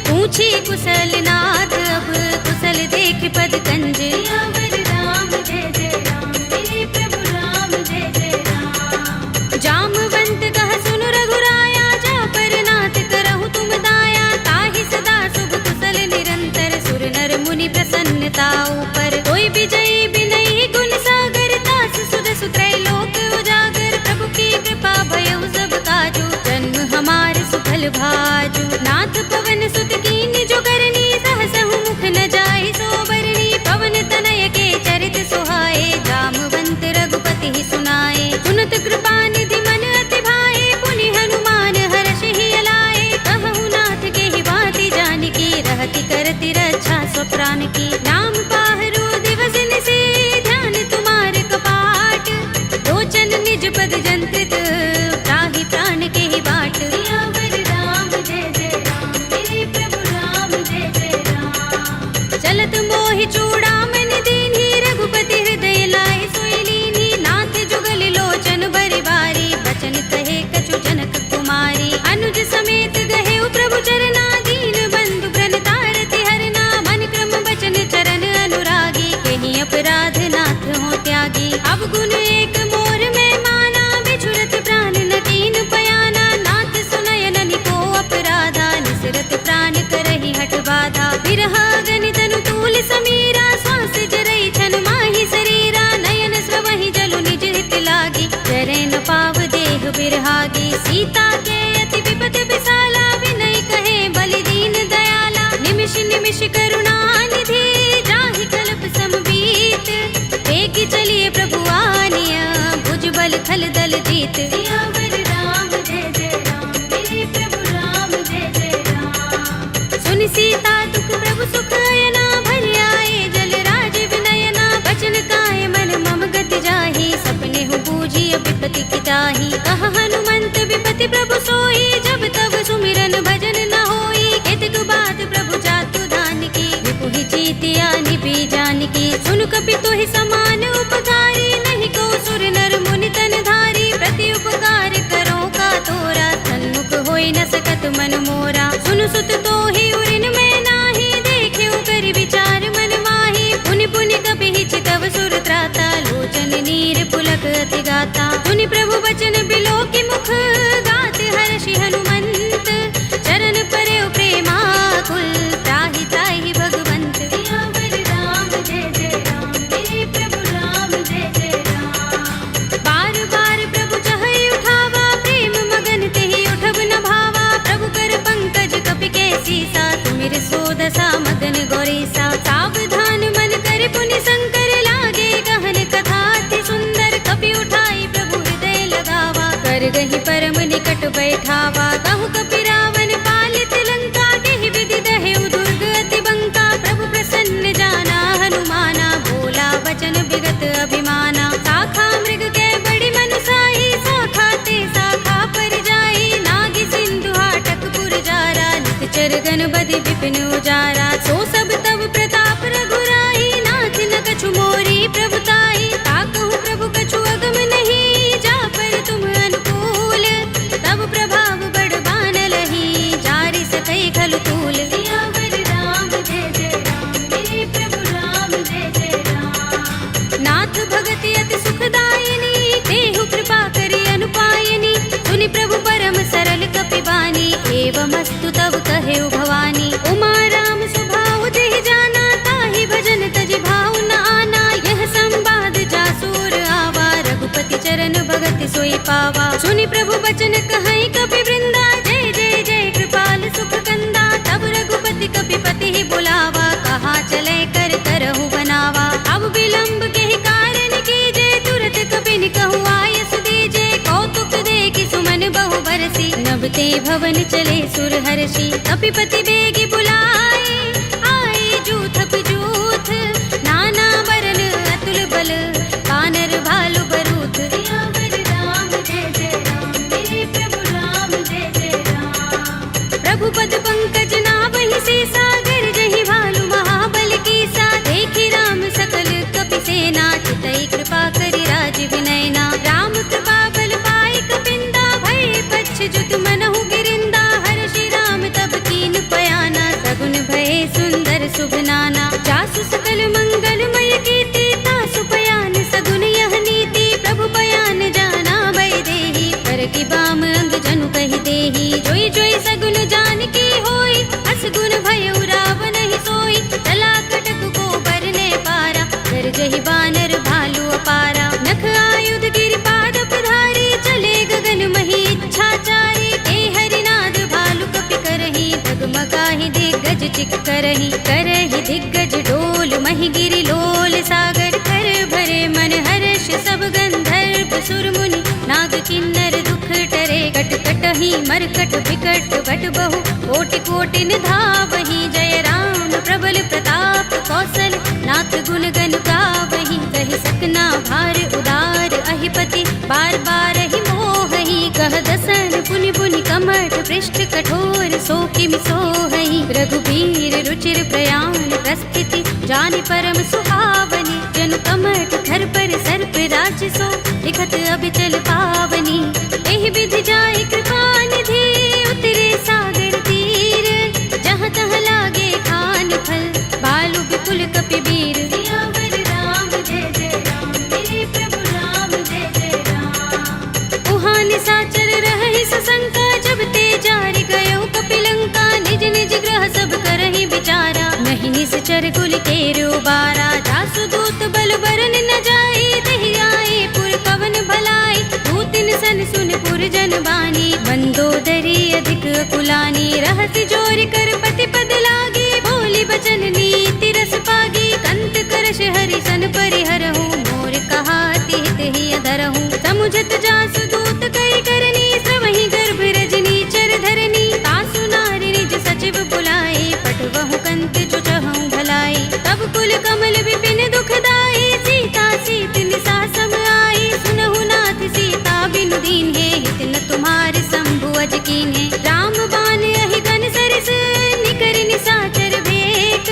पूछी कुशल नाथ अब, कुशल देख पद कंज। सियावर राम जय जय राम, मेरे प्रभु राम जय जय राम। जामवंत कह सुनु रघुराया, जा पर नाथ करहु तुम दाया, ताहि सदा शुभ कुशल निरंतर, सुर नर मुनि प्रसन्नता ऊपर। कोई विजयी बिनहि गुण सागर, दास सुदसु त्रैलोक उजागर, प्रभु की कृपा भयउ सब काजू, जन्म हमार सुफल भाजू। नाथ पवन सुत कीन्हि जो करनी, सहसहु मुख न जाहि सोबरनी, पवन तनय के चरित सुहाए, जामवंत रघुपति ही सुनाए। सुनत कृपा निधि मन अति भाए, पुनि हनुमान हर्ष ही अलाए, कहु नाथ के ही बाति जानकी, रहति करति रक्षा स्वप्रान की। नाम पाहरो दिवस निशि, ध्यान तुम्हार कपाट, लोचन निज पद जंत्रित, त्राहि प्राण के ही बाट। सियावर राम जय जय राम, मेरे प्रभु राम जय जय राम। चलत मोहि चूड़ामणि दीन्हि, रघुपति हृदय लाए सोई लीन्हि, नाथ जुगल लोचन बरि बारी, बचन कहे कछु जनक कुमारी। अनुज समेत गहेउ प्रभु चरना, दीन बंधु प्रण तारति हरना, मन क्रम बचन चरण अनुरागी, कहीं अपराध नाथ हो त्यागी। अब गुण एक मोर में माना, सुहागी। सीता के अति विपद विसाला, विनय कहे बलि दीन दयाला। निमिष निमिष करुणा निधि, जाहि कल्प समबीत। वेगी चलिए प्रभु आनिया, भुजबल थल दल जीत। सियावर राम जय जय राम, मेरे प्रभु राम जय जय राम। सुन सीता दुख प्रभु सुख अयना, भरि आए जल राज विनयना। बचन काय मन मम गति जाहि, सपने हु बूझिय विपति की ताहि। कह हनुमंत विपति प्रभु सोई, जब तब सुमिरन भजन न होई। केतक बात प्रभु जातु दान की, विपुहि जीतिया निपि जानकी। सुन कपि तोहि समान उपकारी, नहीं को सुर नर मुनि तन धारी। प्रति उपकार करो का तोरा, सन्मुख होई न सकत मन मोरा। सुन सुत तोहि उरिन में नाही, देखे कर विचार मन माही। पुनि पुनि कपि चितव सुर त्राता, लोचन नीर पुलक अति गाता। सुनि प्रभु बचन बिलो की मुख, गात हर्षि हनुमंत। चरण परे प्रेमाकुल, त्राहि त्राहि भगवंत। सियावर राम जय जय राम, मेरे प्रभु राम जय जय राम। बार बार प्रभु चहई उठावा, प्रेम मगन तेहि उठब न भावा। प्रभु कर पंकज कपि के सीसा, तुमिर सोदसा मदन गौरीसा। सावधान मन कर पुनि शंकर, लागे गहन कथा अति सुंदर। कपि उठाई प्रभु हृदय लगावा, कर गहि परम निकट बैठावा। कहु कपि रावण पालित लंका, केहि विधि दहेउ दुर्ग अति बंका। प्रभु प्रसन्न जाना हनुमाना, बोला वचन विगत अभिमाना। शाखा मृग के बड़ी मनुसाही, शाखा ते शाखा पर जाई। नागी सिंधु हाटक पुर जारा, निकचर गन बदि विपिन उजारा। सो सब तब प्रताप रघुराई, नाथ न कछु मोरी प्रभुताई। ताकहु प्रभु कछु अगम नहीं, जा पर तुम अनुकूल। तब प्रभाव बड़ बानलहि, जारि सकई खलु तूल। सियावर राम जय जय राम, मेरे प्रभु राम जय जय राम। नाथ भगति अति सुखदायिनी, देहु कृपा करि अनुपायिनी। सुनि प्रभु परम सरल कपि बानी, एवमस्तु तब कहेउ भवानी। उमा राम स्वभाव जेहि जाना, ताहि भजन तजि भाव न आना। यह संवाद जासुर आवा, रघुपति चरण भगति सोई पावा। सुनि प्रभु बचन कहई कपि वृंदा, जय जय जय कृपाल सुख कंदा। तब रघुपति कपि पति ही बुलावा, कहा चले कर करहु बनावा। अब विलंब के ही कारण कीजे, तुरत कपि कहु आयस दीजे। कौतुक देखि सुमन बहु बरसी, नभते भवन चले सुर हर्षि। कपिपति बेगी बुलाए, आए जूथ जूथ। नाना बरन अतुल बल, कानर भालु बरूथ। सियावर राम जय जय राम, मेरे प्रभु राम जय जय राम। प्रभु पद पंकज नावहि से, सागर जहि भालु महाबल कीसा। देखि राम सकल कपि सेना, चितई कृपा करि राज विनयना। राम कृपा बल पाई कपिंदा, भय पच्छ जुत मनहु गिरिंदा। हर्षि राम तब कीन पयाना, सगुन भय सुंदर शुभ नाना। जासु सकल मंगलमय कीर्ति, तासु पयान सगुन यह नीति। प्रभु पयान जाना भय देहि, पर की बाम अंग जनु कहि देहि। जोई जोई सगुन जान की होई, असगुन भयउ रावण ही सोई। चला कटक को बरने पारा, कर जहि बानर भालु अपारा। नख आयुध गिरिपाद पधारी, चले गगन मही इच्छाचारी। ते हरिनाद भालु कपि करहि, डगमगाहि दिग्गज चिक करहि। करहि दिग्गज डोल महि गिरि लोल सागर। कर भरे मन हर्ष सब गंधर्व सुर मुनि, नाग किन्नर दुख टरे। कट कटहि मरकट विकट बट बहु, कोटि कोटि निधावहि। जय राम प्रबल प्रताप कौशल, नाथ गुण गन गावहि। कहि सकना भार उदार अहिपति, बार बार ही मोहहि। कह दसन पुनि पुनि कमठ, पृष्ठ कठोर सो किमि सोहहि। रघुबीर रुचिर प्रयाण प्रस्थिति, जानि परम सुहावनी। जन कमठ धर पर सर्प राज सो, लिखत अबिचल पावनी। एहि विधि जाय कृपा निधि, उतरे सागर तीर। जहाँ तहाँ लागे खान फल, भालु विपुल कपि वीर। सियावर राम जय जय राम, मेरे प्रभु राम जय जय राम। उहाँ निशाचर रहहि सशंका, जब ते जारि गयो कपिलंका। निज निज ग्रह सब करहि विचारा, नहीं निश्चर कुल केर उबारा। जासु दूत बल बरन न जाई, देहि आए पुर कवन भलाई। दूतिन सन सुन पुरजन बानी, मंदोदरी अधिक कुलानी, रहसि जोर कर पति पद लागी, बोली बचन नीति रस पागी, कंत करश हरि सन परिहरहु, मोर कहा हित ही अधरहु, समुझत जासु दूत कई करनी, श्रवहि गर्भ रजनी चर धरनी, तासु नारी निज सचिव बुलाई, पठवहु कंत जो चहु भलाई, तब कुल कमल विपिन दुखदाई, सीता सीत निसा सम आई, सुनहु नाथ सीता बिनु दीन है, हित न तुम्हारे शंभु अज कीन है, राम बाण अहि गन सरिस, निकर निसाचर भेक,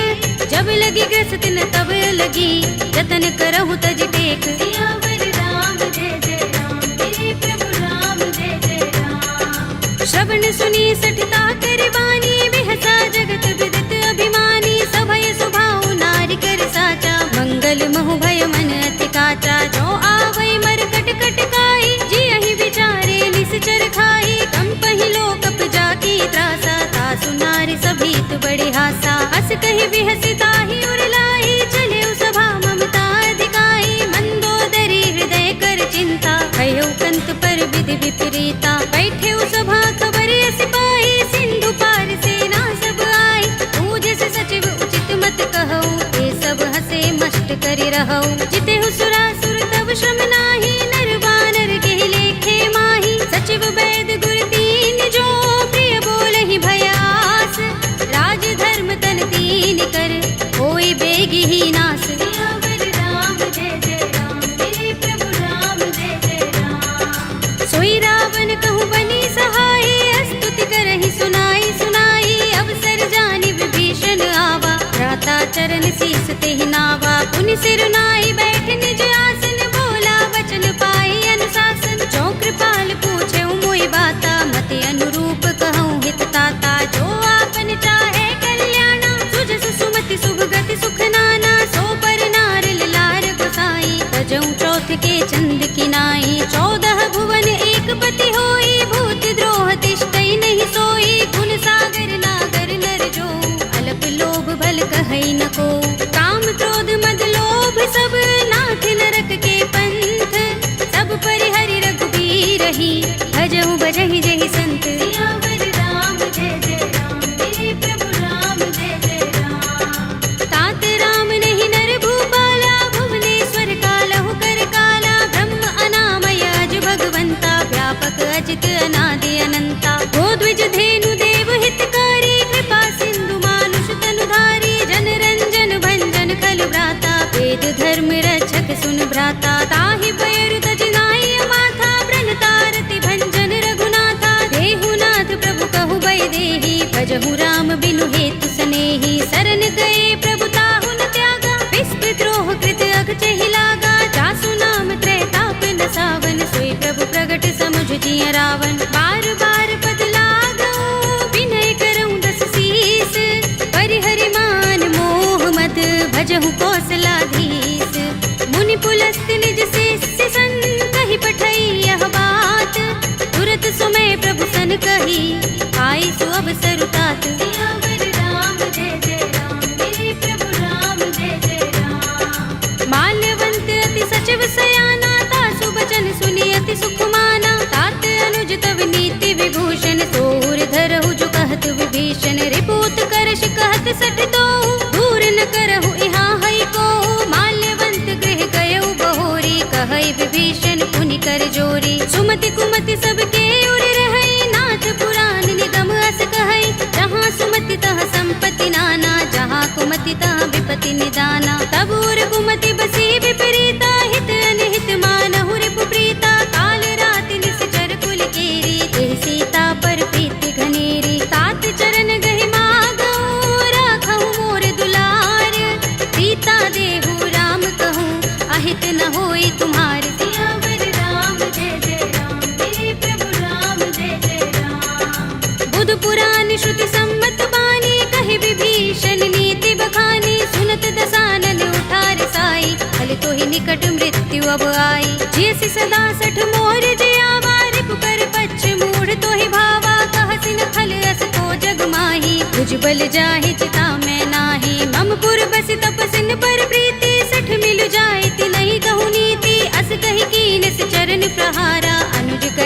जब लगी ग्रस्त न तब लगी, जतन करहु तज टेक, सियावर राम जय जय राम, मेरे प्रभु राम जय जय राम, श्रवण सुनी सठता कर बानी, बिहसा जगत विदित अभिमानी, सभय सुभाउ नारी कर साचा, मंगल महु भय मन अति काचा, जो आवै मरकट कट काई, जियहि विचारे निश्चर खाई, कंपहि लोकप जाकी त्रासा, तासु नारी सभीत बड़ी हासा, हस कहि बिहसि ताहि उर लाई, चले सभा ममता अधिकाई, मंदोदरी हृदय कर चिंता, कह्यउ कंत पर विधि विपरीता, बैठे सभा खबर सिपाही, सिंधु पार सेना सब आई, पूज से सचिव उचित मत कहऊ, ये सब हसे मस्त करि रहऊ, जितेहु सुरासुर तब श्रम नाही, नर बानर के लेखे माही, सचिव वैद गुर तीन जो, प्रिय बोलहि भयास, राज धर्म तन तीन कर, होय बेगी ही नास, सियावर राम जय जय राम, मेरे प्रभु राम जय जय राम, सोई रावण कहूँ बनी सहाय, स्तुति करहि सुनाई सुनाई, अवसर जानि विभीषण आवा, भ्राता चरण शीस तेहि नावा, पुनि सिर नाई बैठ निज आसन, बोला वचन पाई अनुशासन, जो कृपाल पूछे मोहि बाता, मति अनुरूप कहूँ हित ताता, जो आपन चाहे कल्याणा, सुजस सुमति शुभ गति सुख नाना, सो पर नार लार गोसाई, तजऊ चौथ के चंद की नाई, 14 भुवन एक पति होई, भूत द्रोह तिष्ठई नहीं सोई, गुण सागर नागर नर जो, अलप लोभ भल कहई न को, काम क्रोध मद लोभ सब, नाथ नरक के पंथ, सब परिहरि रघुबीर ही, भजहु भजहि जहि संत, सियावर राम जय जय राम, मेरे प्रभु राम जय जय राम, तात राम नहीं नर भूपाला, भुवनेश्वर कालहु कर काला, ब्रह्म अनामय अज भगवंता, व्यापक अजित अनादि अनंता, गोद्विज धेनु देव हितकारी, कृपा सिंधु मानुष तनुधारी, जन रंजन भंजन खल भ्राता, वेद धर्म रक्षक सुन भ्राता, ताहि पैर तज नाई माथा, ब्रन तारति भंजन रघुनाथा, देहु नाथ प्रभु कहु बै देहि, भजहु राम बिनु हेतु सनेहि, सरन गए प्रभु ताहु न त्यागा, विस्पृत द्रोह कृत अघचहि लागा, जासु नाम त्रैताप न सावन, सोई प्रभु प्रगट समुझ जिय रावण, बार बार पद लागऊ, विनय करऊँ दस शीस, परिहरि मान मोह मद, भजहु कौशलाधीश, मुनि पुलस्त निज शिष्य सन, कहि पठई यह बात, तुरत सुमय प्रभु सन कही, आई सु अवसर तात, सियावर राम जय जय राम, मेरे प्रभु राम जय जय राम, माल्यवंत अति सचिव सयाना, तासु बचन सुनि अति सुख माना, तात अनुज तव नीति विभूषण, सोर धरहु जो कहत विभीषण, रिपुत करश कहत सठ दो, दूर न करहु यहाँ हई को, माल्यवंत गृह गयउ बहोरी, कहई विभीषण पुनि कर जोरी, सुमति कुमति सबके उर रहई, नाथ पुराण निगम अस कहई, जहाँ सुमति तह संपत्ति नाना, जहाँ कुमति तह विपत्ति निदाना, तब उर कुमति बसी विपरीता, हित अनहित मानहु रिपु प्रीता, काल रात निश्चर कुल केरी, तेह सीता पर प्रीति घनेरी, तात चरण गहि मागऊ, राखहु मोर दुलार, सीता देहु राम कहूँ, अहित न होई तुम्हार, सियावर राम जय जय राम, मेरे प्रभु राम जय जय राम, बुध पुराण श्रुति सम्मत बानी, कहि विभीषण नीति बखानी, सुनत दसानन उठार साई, फल तो ही निकट मृत्यु अब आई, जैसी सदा सठ मोर जयावा, रिपु कर पच्छ मूढ़ तो ही भावा, कहसि न खल अस को जग माही, भुजबल जाहि चिता में नाही, मम पुर बस तपसिन पर प्रीति, सठ मिल जाए ति नहीं कहु नीति, अस कहि कीन चरण प्रहारा, अनुज कर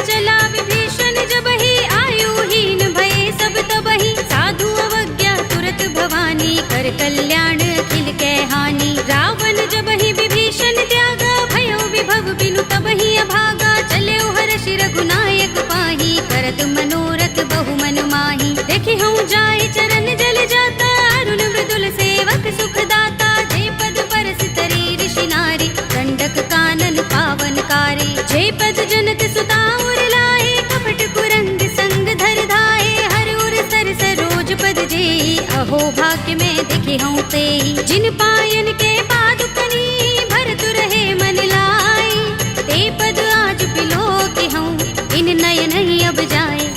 चला विभीषण जबहि, आयुहीन भये सब तबहि। साधु अवज्ञा तुरत भवानी, कर कल्याण अखिल कै हानि। रावण जबहि विभीषण त्यागा, भयो विभव बिनु तबहि अभागा। चले हर्ष रघुनायक पाहि, करत मनोरथ बहु मन माहि। देखि हूँ जाय चरण जल जाता, अरुण मृदुल सेवक सुख दाता। जे पद परस तरी ऋषि नारी, दंडक कानन पावन कारी। जे पद जनक सुता उर लाए, कपट कुरंग संग धर धाये। हर उर सर सरोज पद जेहि, अहो भाग्य में देखि हूँ तेहि। जिन पायन के पादुकनी, भरत रहे मन लाई। ते पद आज बिलोके हूँ, इन नयन ही अब जाए।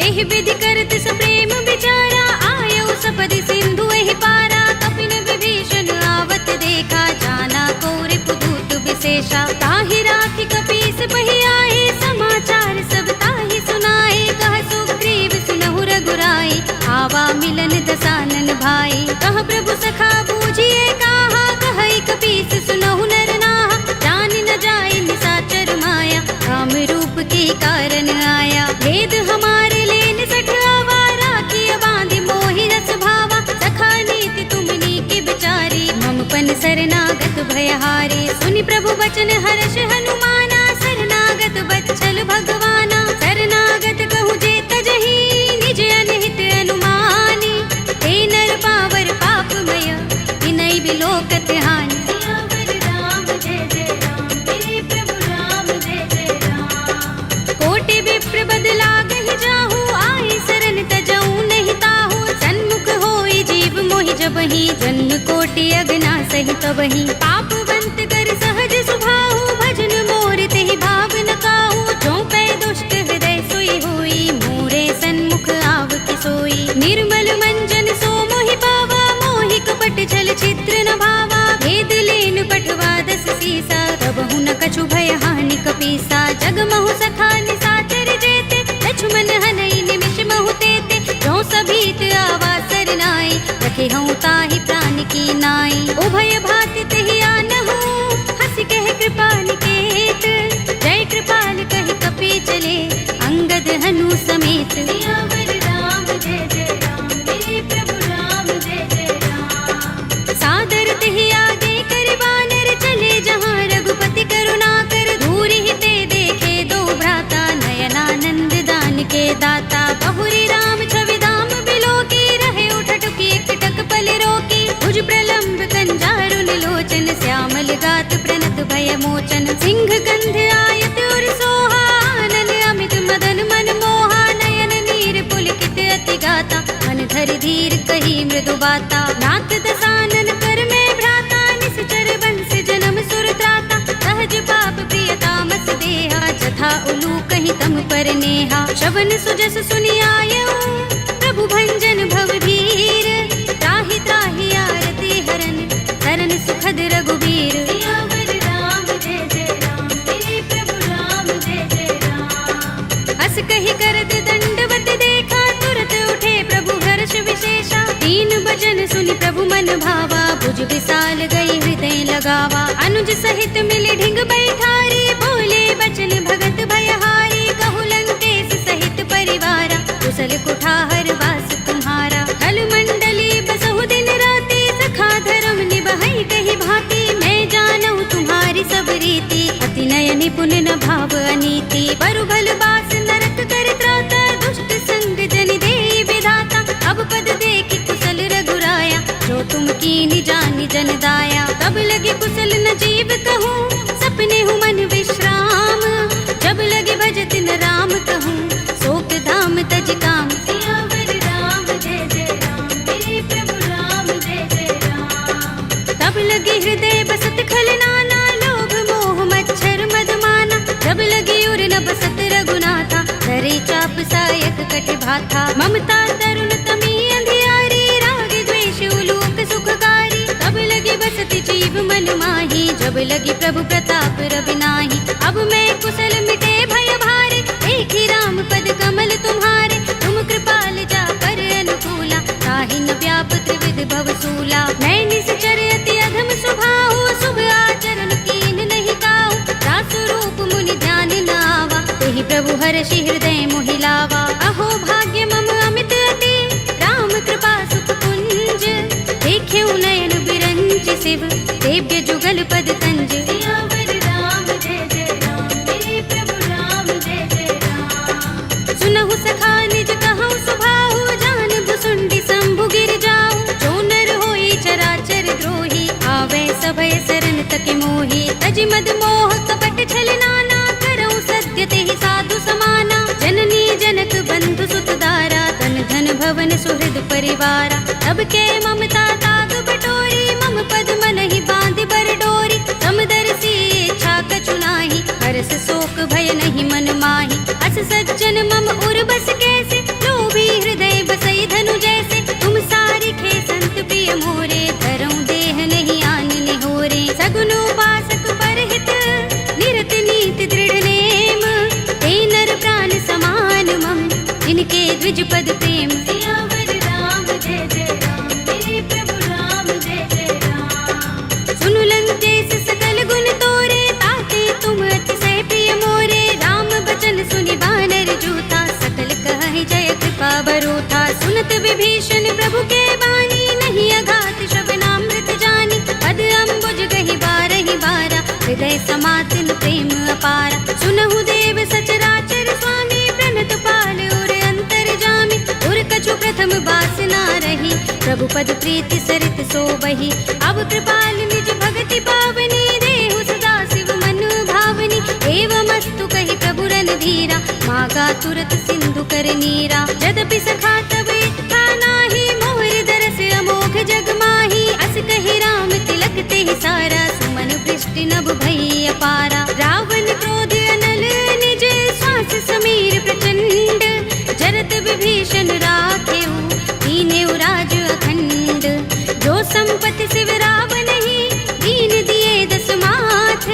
एहि विधि करत सप्रेम विचारा, आयो सपदि सिंधु एहि पारा। कपिन विभीषण आवत देखा, जाना कोरि पुदूत विशेषा। ताहि राखि कपीस बहि आए, समाचार सब ताहि सुनाए। कह सुग्रीव सुनहु रघुराई, आवा मिलन दसानन भाई। कह प्रभु सखा बूझिए काहा, कहई कपीस सुनहु नर नाहा। जान न जाए निशाचर माया, राम रूप के कारण आया। भेद हमारे लेन सठ आवारा, किया बांधि मोहि रस भावा। सखा नीति तुमनी के बिचारी, मम पन शरणागत भयहारी। सुनि प्रभु वचन हर्ष हनुमाना, शरणागत बच्चल भगवाना। शरणागत कहूँ जे तजहि, निज अनहित अनुमानी। हे नर पावर पापमय, विनय बिलोकत हानि। कोटि विप्र बदला गहि जाहू, आए शरण तजऊ नहीं ताहू। सन्मुख होई जीव मोहि जबहि, जन्म कोटि अगना सहि तबहि। पापवंत कर सहज सुभाहु, भजन मोर तेहि भाव न काहू। जो पै दुष्ट हृदय सोई होई, मोरे सन्मुख आव कि सोई। निर्मल मंजन सो मोहि पावा, मोहि कपट छल छिद्र न भावा। भेद लेन पठवा दस सीसा, तबहु न कछु भय हानि कपीसा। जग महु सखा निशाचर जेते, लक्ष्मण हनई निमिष महु तेते। जो सभीत आवा सरनाई, रखे हूँ ताहि प्राण की नाई। उभय भाति तेहि आनहु, हंसि कह कृपाल केत। जय कृपाल कहि कपि चले, अंगद हनु समेत। सादर तेहि आगे करि बानर, चले जहाँ रघुपति करुणा कर। दूरि हिते देखे दो भ्राता, नयनानंद दान के दाता। बहुरी राम छवि धाम बिलोकी, रहे उठटुकी एकटक पल रोकी। भुज प्रलंब कंजारुन लोचन, श्यामल गात प्रणत भय मोचन। सिंह कंध आयत उर सोहा, आनन अमित मदन मन मोहा। नयन नीर पुलकित अति गाता, मन धरि धीर कही मृदु बाता। नाथ दसानन कर में भ्राता, निश्चर बंस जन्म सुर त्राता। सहज पाप प्रिय तामस देहा, जथा उलू कहीं तम पर नेहा। श्रवण सुजस सुनि आयऊ, प्रभु भंजन भव धीर। त्राहि त्राहि आरती हरन, शरण सुखद रघुबीर। हस कहि करत दंडवत देखा, तुरत उठे प्रभु हर्ष विशेषा। तीन बचन सुनि प्रभु मन भावा, भुज विशाल गई हृदय लगावा। अनुज सहित मिले ढिंग बैठारी, बोले बचन भगत भयहारी। कहु लंकेश सहित परिवारा, कुशल कुठार वास तुम्हारा। खल मंडली बसहु दिन राति, सखा धर्म निबहै कहि भांति। मैं जानऊ तुम्हारी सब रीति, अति नय निपुण न भाव अनीति। परु भल बास नरक कर त्राता, दुष्ट संग जन देई विधाता। अब पद देखि कुशल रघुराया, जो तुम कीनि जानि जन दाया। तब लगे कुशल न जीव कहूँ, सपने हूँ मन विश्राम। जब लगे भजत न राम कहूँ, शोक धाम तज काम। तब लगे हृदय बसत खल नाना, लोभ मोह मच्छर मदमाना। जब लगे उर न बसत रघुनाथा, धरे चाप सायक कटि भाथा। ममता तरुण तमी अंधियारी, राग द्वेष उलोक सुखकारी। तब लगे बसत जीव मन माही, जब लगी प्रभु प्रताप रवि नाही। अब मैं कुशल मिटे भय भारे, एक ही राम पद कमल तुम्हारे। तुम कृपाल जा कर अनुकूला, ताहि न व्याप त्रिविध भव सूला। मैं निश्चर अति अधम स्वभाव, शुभ देव्य जुगल पद तंज। सियावर राम जय जय राम, मेरे प्रभु राम जय जय राम। सुनहु सखा निज कहु सुभाहु, जान भुसुंडी शंभु गिर जाऊ। जो नर होई चराचर द्रोही, आवे सभय शरण तक मोही। तज मद मोह कपट छल नाना, करऊं सत्य तेहि साधु समाना। जननी जनक बंधु सुत दारा, तन धन भवन सुहृद परिवारा। तब के ममता ताग बटोरी, मम पद मन ही बांध बर डोरी। समदर्शी इच्छा कछु नाही, हरस शोक भय नहीं मन माही। अस सज्जन मम उर बस कैसे, लोभी हृदय बसई धनु जैसे। तुम सारी खे संत प्रिय मोरे, धरऊं देह नहीं आन निहोरे। सगुन उपासक परहित, निरत नीति दृढ़ नेम। ते नर प्राण समान मम, जिनके द्विज पद प्रेम। सियावर राम जय जय राम, मेरे प्रभु राम जय जय राम। सुनु लंकेश सकल गुण तोरे, ताते तुम अतिशय प्रिय मोरे। राम बचन सुनि बानर जूथा, सकल कहहि जय कृपा बरूथा। सुनत विभीषण प्रभु के बानी, नहीं अघात श्रवणामृत जानी। पद अम्बुज गहि बारहि बारा, हृदय समातिन प्रेम अपारा। सुनहु देव सचराचर स्वामी, प्रणत पाल उर अंतर जामी। उर कछु प्रथम बासना रही, प्रभु पद प्रीति सरित सोबहि। अब कृपाल निज भगति पावनी, देहु सदा शिव मन भावनी। एवमस्तु कहि प्रभु रणधीरा, मागा तुरत सिंधु कर नीरा। यद्यपि सखा तब इच्छा नाही, मोहि दरस अमोघ जग माही। अस कहि राम तिलक तेहि सारा, सुमन वृष्टि नभ भई अपारा। रावण क्रोध अनल निज, श्वास समीर प्रचंड। जरत विभीषण राखेऊ, दीनेउ राज अखंड। जो संपत्ति शिव रावण ही, दीन दिए दस माथ।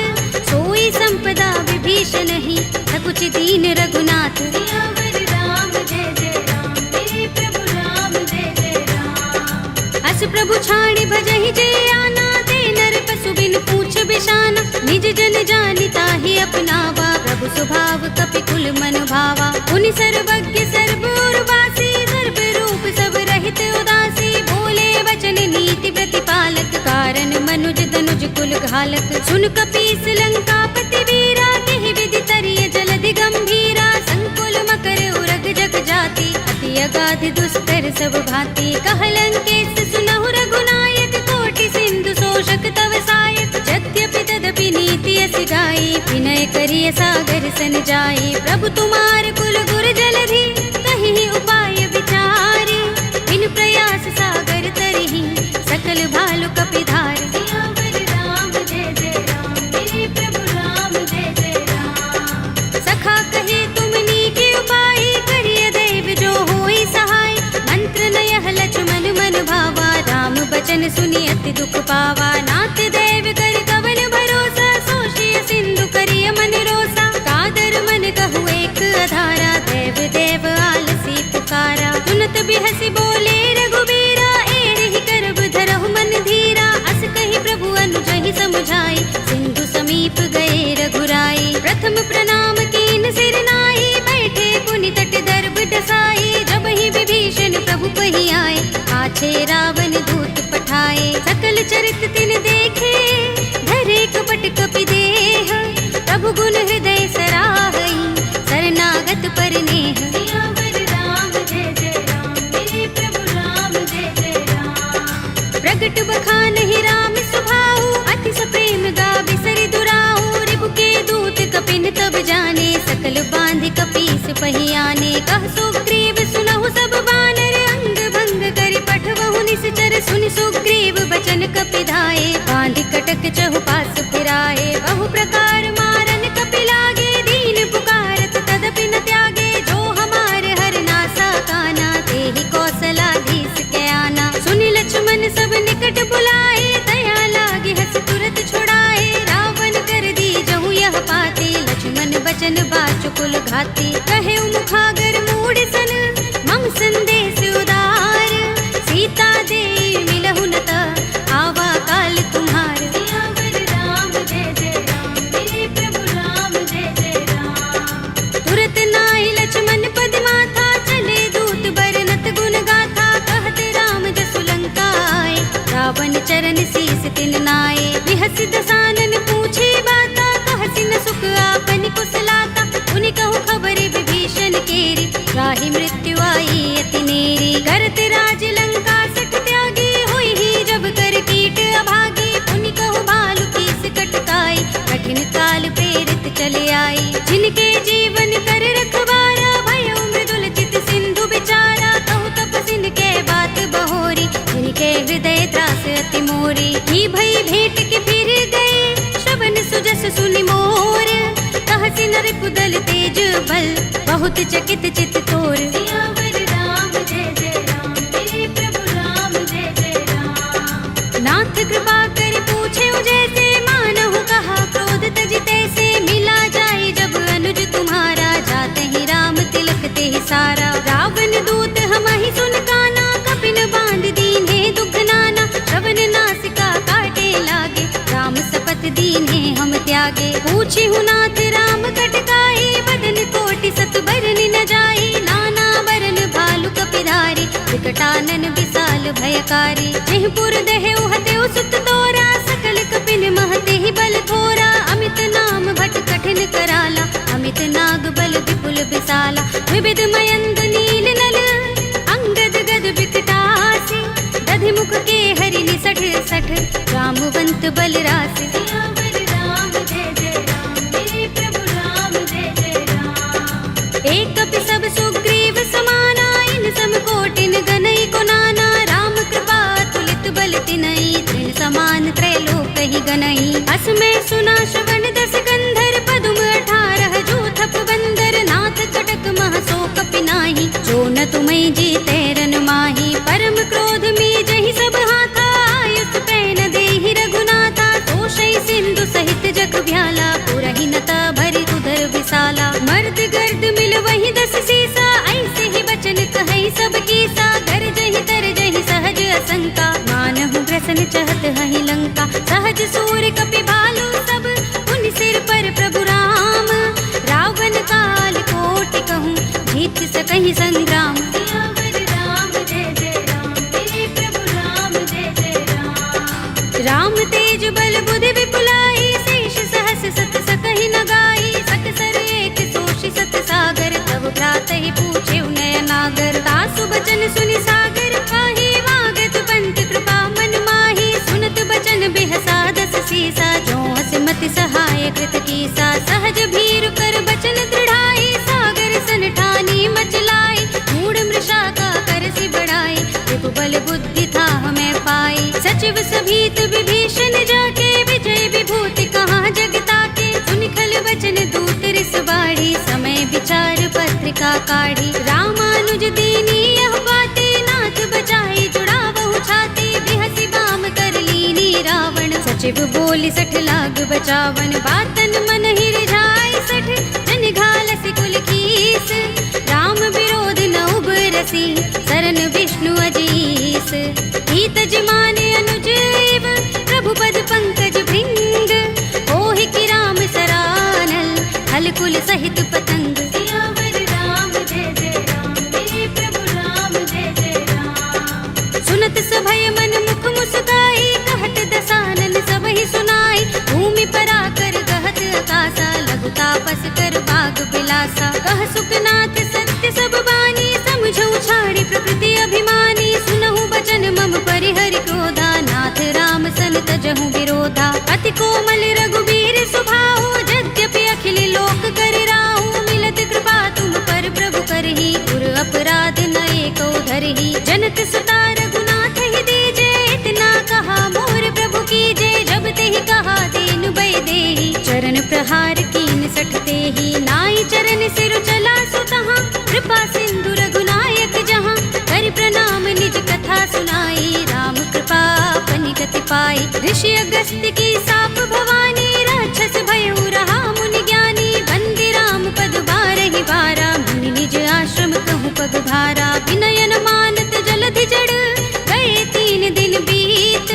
सोई संपदा विभीषण ही, सकुच दीन रघुनाथ। सियावर राम जय जय राम, मेरे प्रभु राम जय जय राम। अस प्रभु छाड़ी भजहि जय आना, ते नर पशु बिन पूछ बिशाना। निज जन जानिता ही अपनावा, प्रभु स्वभाव कपि कुल मन भावा। उनि सर्वज्ञ सर्व उर्वासी, सर्व रूप सब रहित उदासी। बोले वचन नीति प्रतिपालक, कारण मनुज तनुज कुल घालक। सुन कपीस लंकापति वीरा, केहि विधि तरिय जलधि गंभीरा। संकुल मकर उरग जग जाति, अति अगाध दुस्तर सब भांति। कह लंकेश सुनहु रघुनायक, कोटि सिंधु शोषक तव सायक। यद्यपि तदपि नीति अस गाई, विनय करिय सागर सन जाई। प्रभु तुम्हार कुल गुर जलधि, कहि उपाय विचारी। बिन प्रयास सागर तरहि, सकल भालु कपिधार। सियावर राम जय जय राम, मेरे प्रभु राम जय जय राम। सखा कहे तुमनी के उपाय, करिय दैव जो होई सहाय। मंत्र नयह लक्ष्मण मन भावा, राम बचन सुनि अति दुख पावा। नाथ दैव कर कवन भरोसा, सोषिय सिंधु करिय मन रोसा। कादर मन कहु एक अधारा, देव देव आलसी पुकारा। सुनत बिहसि बोले रघुबीरा, एहि करब धरहु मन धीरा। अस कहि प्रभु अनुजहि समुझाई, सिंधु समीप गए रघुराई। प्रथम प्रणाम कीन सिर नाई, बैठे पुनि तट दर्भ डसाई। जब ही विभीषण प्रभु पहि आए, पाछे रावण दूत पठाए। सकल चरित तिन देखे, धरे कपट कपि देह। प्रभु गुण हृदय सराहई, शरणागत पर नेह। सियावर राम जय जय राम, मेरे प्रभु राम जय जय राम। प्रगट बखानहि राम सुभाऊ, अति सप्रेम गावि सरि दुराऊ। रिपु के दूत कपिन तब जाने, सकल बांध कपीस पहि आने। कह सुग्रीव सुनहु सब बानर, अंग भंग करि पठवहु निश्चर। सुनि सुग्रीव बचन कपिधाए, बांध कटक चहुपास फिराए। बहु प्रकार मारन कपि लागे, दीन पुकारत तदपि न त्यागे। जो हमारे हर नासा काना, तेहि कौशलाधीश के आना। सुनि लक्ष्मण सब निकट बुलाए, दया लागे हस तुरत छुड़ाए। रावण कर दी जहु यह पाती, लक्ष्मण बचन बाचुकुल घाती। कहे मुखागर मूढ़ सन, मम संदेश उदार। सीता दे मिलहु न त, आवा काल तुम्हार। सियावर दस दसानन पूछे बाता, कहसी न सुख आपन कुशलाता। उनि कहु खबर विभीषण केरी, राहि मृत्यु आई अति नेरी। करत राज लंका सठ त्यागी, हुई ही जब कर कीट अभागी। उनि कहु भालु कीस कटकाई, कठिन काल प्रेरित चले आई। जिनके जीवन कर रखवारा, भयउ मृदुल चित सिंधु बिचारा। कहु तपसिन के बात बहोरी, जिनके हृदय त्रास अति मोरी। की भई भेंट के फिर गए, श्रवण सुजस सुनि मोर। कहसी न रिपुदल तेज बल, बहुत चकित चित तोर। सियावर राम जय जय राम, मेरे प्रभु राम जय जय राम। नाथ कृपा कर पूछे जैसे, मानहु कहा क्रोध तज तैसे। मिला जाए जब अनुज तुम्हारा, जाते ही राम तिलक ते सारा। रावण दूत हमहि सुन काना, कपिन बांध दीन्हे दुख नाना। श्रवण नासिका काटे लागे, राम सपथ दीन्हे हम त्यागे। पूछी हूँ नाथ राम कटकाई, बदन कोटि सत बरन न जाई। नाना बरन भालु कपिधारी, विकटानन विशाल भयकारी। जेहपुर दहेउ हतेउ सुत तोरा, सकल कपिन महते ही बल थोरा। अमित नाम भट कठिन कराला, अमित नाग बल विपुल विशाला। विविध मयंद नील नल, अंगद गद विकटासी। दधि मुख के हरि निसठ सठ, रामवंत बल रासे। सियावर राम जय जय राम, मेरे प्रभु राम जय जय राम। एक कपि सब सुग्रीव समाना, इन सम कोटिन गनई को नाना। राम कृपा तुलित बल तिनई, तृण समान त्रैलोक ही गनई। अस में सुना श्रवण दस कंधर, पदुम 18 जूथप बंदर। नाथ कटक मह सो कपि नाही, जो न तुम्हें जीते रन माही। परम क्रोध में जहि सब हाथा, आयुष पैन देहि रघुनाथा। तोषै सिंधु सहित जग भ्याला, पुरहि नता भरि उदर विशाला। मर्द गर्द मिल वही 10 सीसा, ऐसे ही बचन कहै सब कीसा। गरजहि तरजहि सहज असंका, मानहु ग्रसन चहत हहि लंका। सहज सूर कपि भालु सब, उन सिर पर प्रभु राम। रावण काल कोटि कहूँ, जीत सकहि संग्राम। सियावर राम जय जय राम, मेरे प्रभु राम जय जय राम। राम तेज बल बुद्धि विपुलाई, शेष सहस सत सकहि न गाई। सकसर एक सोषि सत सागर, तब भ्रातहि पूछे नयनागर। तासु बचन सुनि सागर पाहि, वागत पंत कृपा मन माहि। सुनत बचन बिहसा 10 सीसा, जो हस मति सहाय कृत कीसा। सहज भीरु कर बचन दृढ़ाई, सागर सन ठानी मचलाई। मूढ़ मृषा का करसि बढ़ाई, विपुबल बुद्धि था हमें पाई। सचिव सभीत विभीषण जाके, विजय विभूति कहाँ जगता के। सुनि खल वचन दूत रिस बाढ़ी, समय विचार पत्रिका काढ़ी। रामानुज दीनी यह बाते, नाथ बचाई जुड़ावहु छाती। बिहसि बाम कर लीनी रावण, सचिव बोली 60 लाग बचावन। बातन मन ही रिझाई 60, जन घालसि कुल कीस। राम विरोध न उबरसी, सरन विष्णु अजीस। हित जिमाने अनुजीव, प्रभु पद पंकज भृंग। ओहि की राम सरानल, हल कुल सहित पतंग। सियावर राम जय जय राम, मेरे प्रभु राम जय जय राम। सुनत सभय मन मुख मुस्काई, कहत दसानन सबहि सुनाई। भूमि पराकर कहत आकाशा, लघु तापस कर बाग बिलासा। कह सुखनाथ सत्य सब बानी, समझौ छाड़ी प्रकृति अभिमानी। सुनहु बचन मम परिहरि क्रोधा, नाथ राम सन तजहु विरोधा। अति कोमल रघुबीर स्वभाव, यद्यपि अखिल लोक कर राहु। मिलत कृपा तुम पर प्रभु करही, गुर अपराध न एको धरही। जनत सुता रघुनाथ ही दीजे, इतना कहा मोर प्रभु कीजे। जब तेहि कहा दीन बै देहि, चरण प्रहार कीन 60 तेहि। नाई चरण सिर चला सुतहाँ, कृपा सिंधु रघुनायक जहाँ। कर प्रणाम निज कथा सुनाई, राम कृपा अपनि गति पाई। ऋषि अगस्त्य की साप भवानी, राक्षस भयउ रहा मुनि ज्ञानी। बंदी राम पद बारहि बारा, मुनि निज आश्रम कहूँ पग भारा। विनयन मानत जलधि जड़, गए 3 दिन बीत।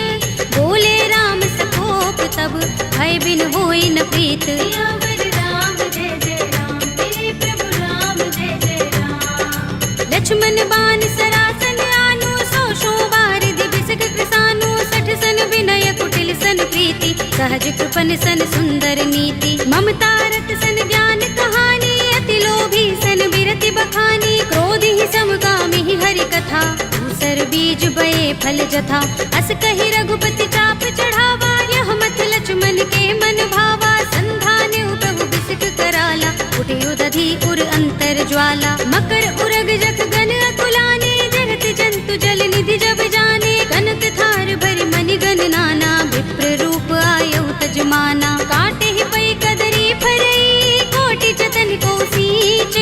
बोले राम सकोप तब, भय बिन होई न प्रीत। सियावर राम जय जय राम, मेरे प्रभु राम जय जय राम। लक्ष्मण बान सरासन आनु, 100 बार दिबिसक कृसानु। 60 सन विनय कुटिल सन प्रीति, सहज कृपन सन सुंदर नीति, ममता रत सन ज्ञान कहानी, अति लोभी सन बिरति बखानी, क्रोध ही समकामी ही हरि कथा, दूसर बीज बये फल जथा, अस कहि रघुपति चाप चढ़ावा, यह मत लक्ष्मण के मन भावा, संधान प्रभु बिसिक कराला, उठे उदधि उर अंतर ज्वाला, मकर उरग जख गन अकुलाने, जगत जंतु जल निधि जब जाने, कनक थार भरि मनि गण नाना, विप्र रूप आयु तजमाना, काटे ही पै कदरी फरई, कोटि जतन को सींच,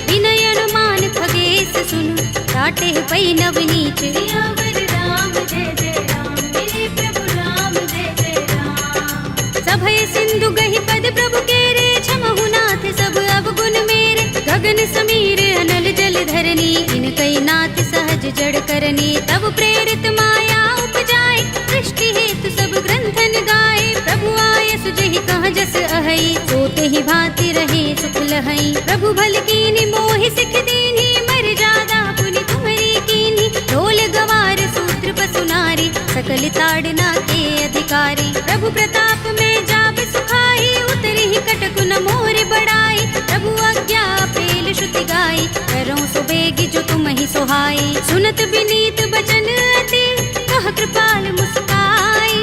विनय अनुमान खगेश सुन, काटे ही पै नवनीच। सियावर राम जय जय राम, मेरे प्रभु राम जय जय राम। सभय सिंधु गहि पद प्रभु केरे, क्षमहु नाथ सब अवगुण मेरे, गगन समीर अनल जल धरनी, इनकई नाथ सहज जड़ करनी, तब प्रेरित माया उपजाए, सृष्टि हेतु सब ग्रंथन गाए, प्रभु आय सुजहि कह जस अहै, सोते ही भांति रहे सुख लहै, प्रभु भल कीनी मोहि सिख दीनी, मर जादा पुनि तुम्हरी कीनी, ढोल गवार सूत्र पसु नारी, सकल ताड़ना के अधिकारी, प्रभु प्रताप में जाब सुखाई, उतरि ही कटकु न मोर बढ़ाई, प्रभु आज्ञा पेल श्रुति गाई, करऊं सो बेगी जो तुम ही सोहाई, सुनत बिनीत बचन अति, कह कृपाल मुस्काई,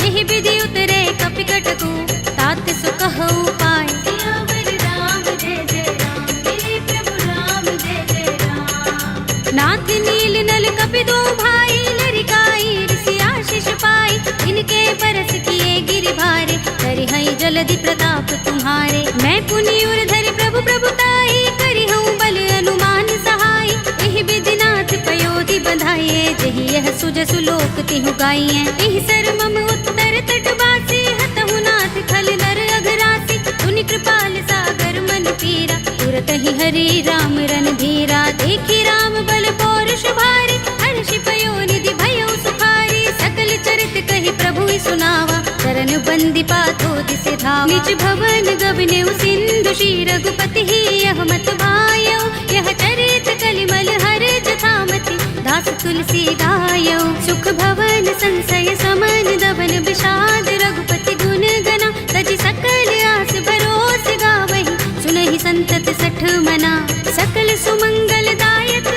जेहि विधि उतरे कपि कटकु, तात सो कहु पाय। सियावर राम जय जय राम, मेरे प्रभु राम जय जय राम। नाथ नील नल कपि दो भाई, लरिकाई ऋषि आशीष पाई, इनके परस किए गिरि भारे, करिहई जलधि प्रताप तुम्हारे, मैं पुनि उर धरि प्रभु प्रभुताई, करिहऊँ बल अनुमान सहाय, एहि विधि नाथ पयोधि बंधाइए, जहि यह सुजसु लोक तिहु गाइए, एहि सर मम उत्तर तटवासी, हतहु नाथ खल नर अघरासी, पुनि कृपाल सागर मन पीरा, तुरत ही हरि राम रन धीरा, देखी राम बल पौरुष भारी, हर्षि पयोनिधि भयउ सुखारी, सकल चरित कहि प्रभु ही सुनावा, चरण बंदी पाथो दिसे धावा, निज भवन गबने सिंधु श्री रघुपति ही यह मत भायो, यह चरित कलिमल हर जथामति, दास तुलसी गायो, सुख भवन संशय समन दबन विषाद, रघुपति गुण गना, तजि सकल आस भरोस गावहि, सुनहि संतत सठ मना, सकल सुमंगल दायक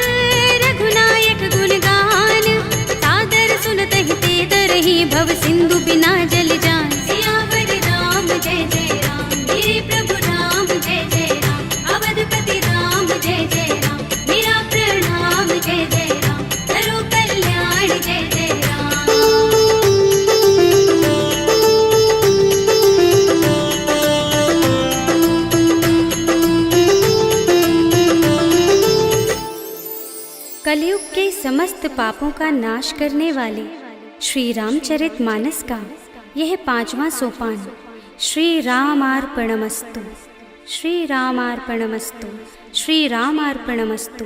रघुनायक गुण गान, सादर सुनतहि ते तरहि भव सिंधु बिना जल जान। सियावर राम जय जय राम, मेरे प्रभु राम जय जय राम, अवधपति राम जय जय राम, मेरा प्रणाम जय जय राम, करो कल्याण जय जय राम। कलयुग के समस्त पापों का नाश करने वाले श्री रामचरितमानस का यह 5वां सोपान, श्री रामार्पणमस्तु, श्री रामार्पणमस्तु, श्री रामार्पणमस्तु।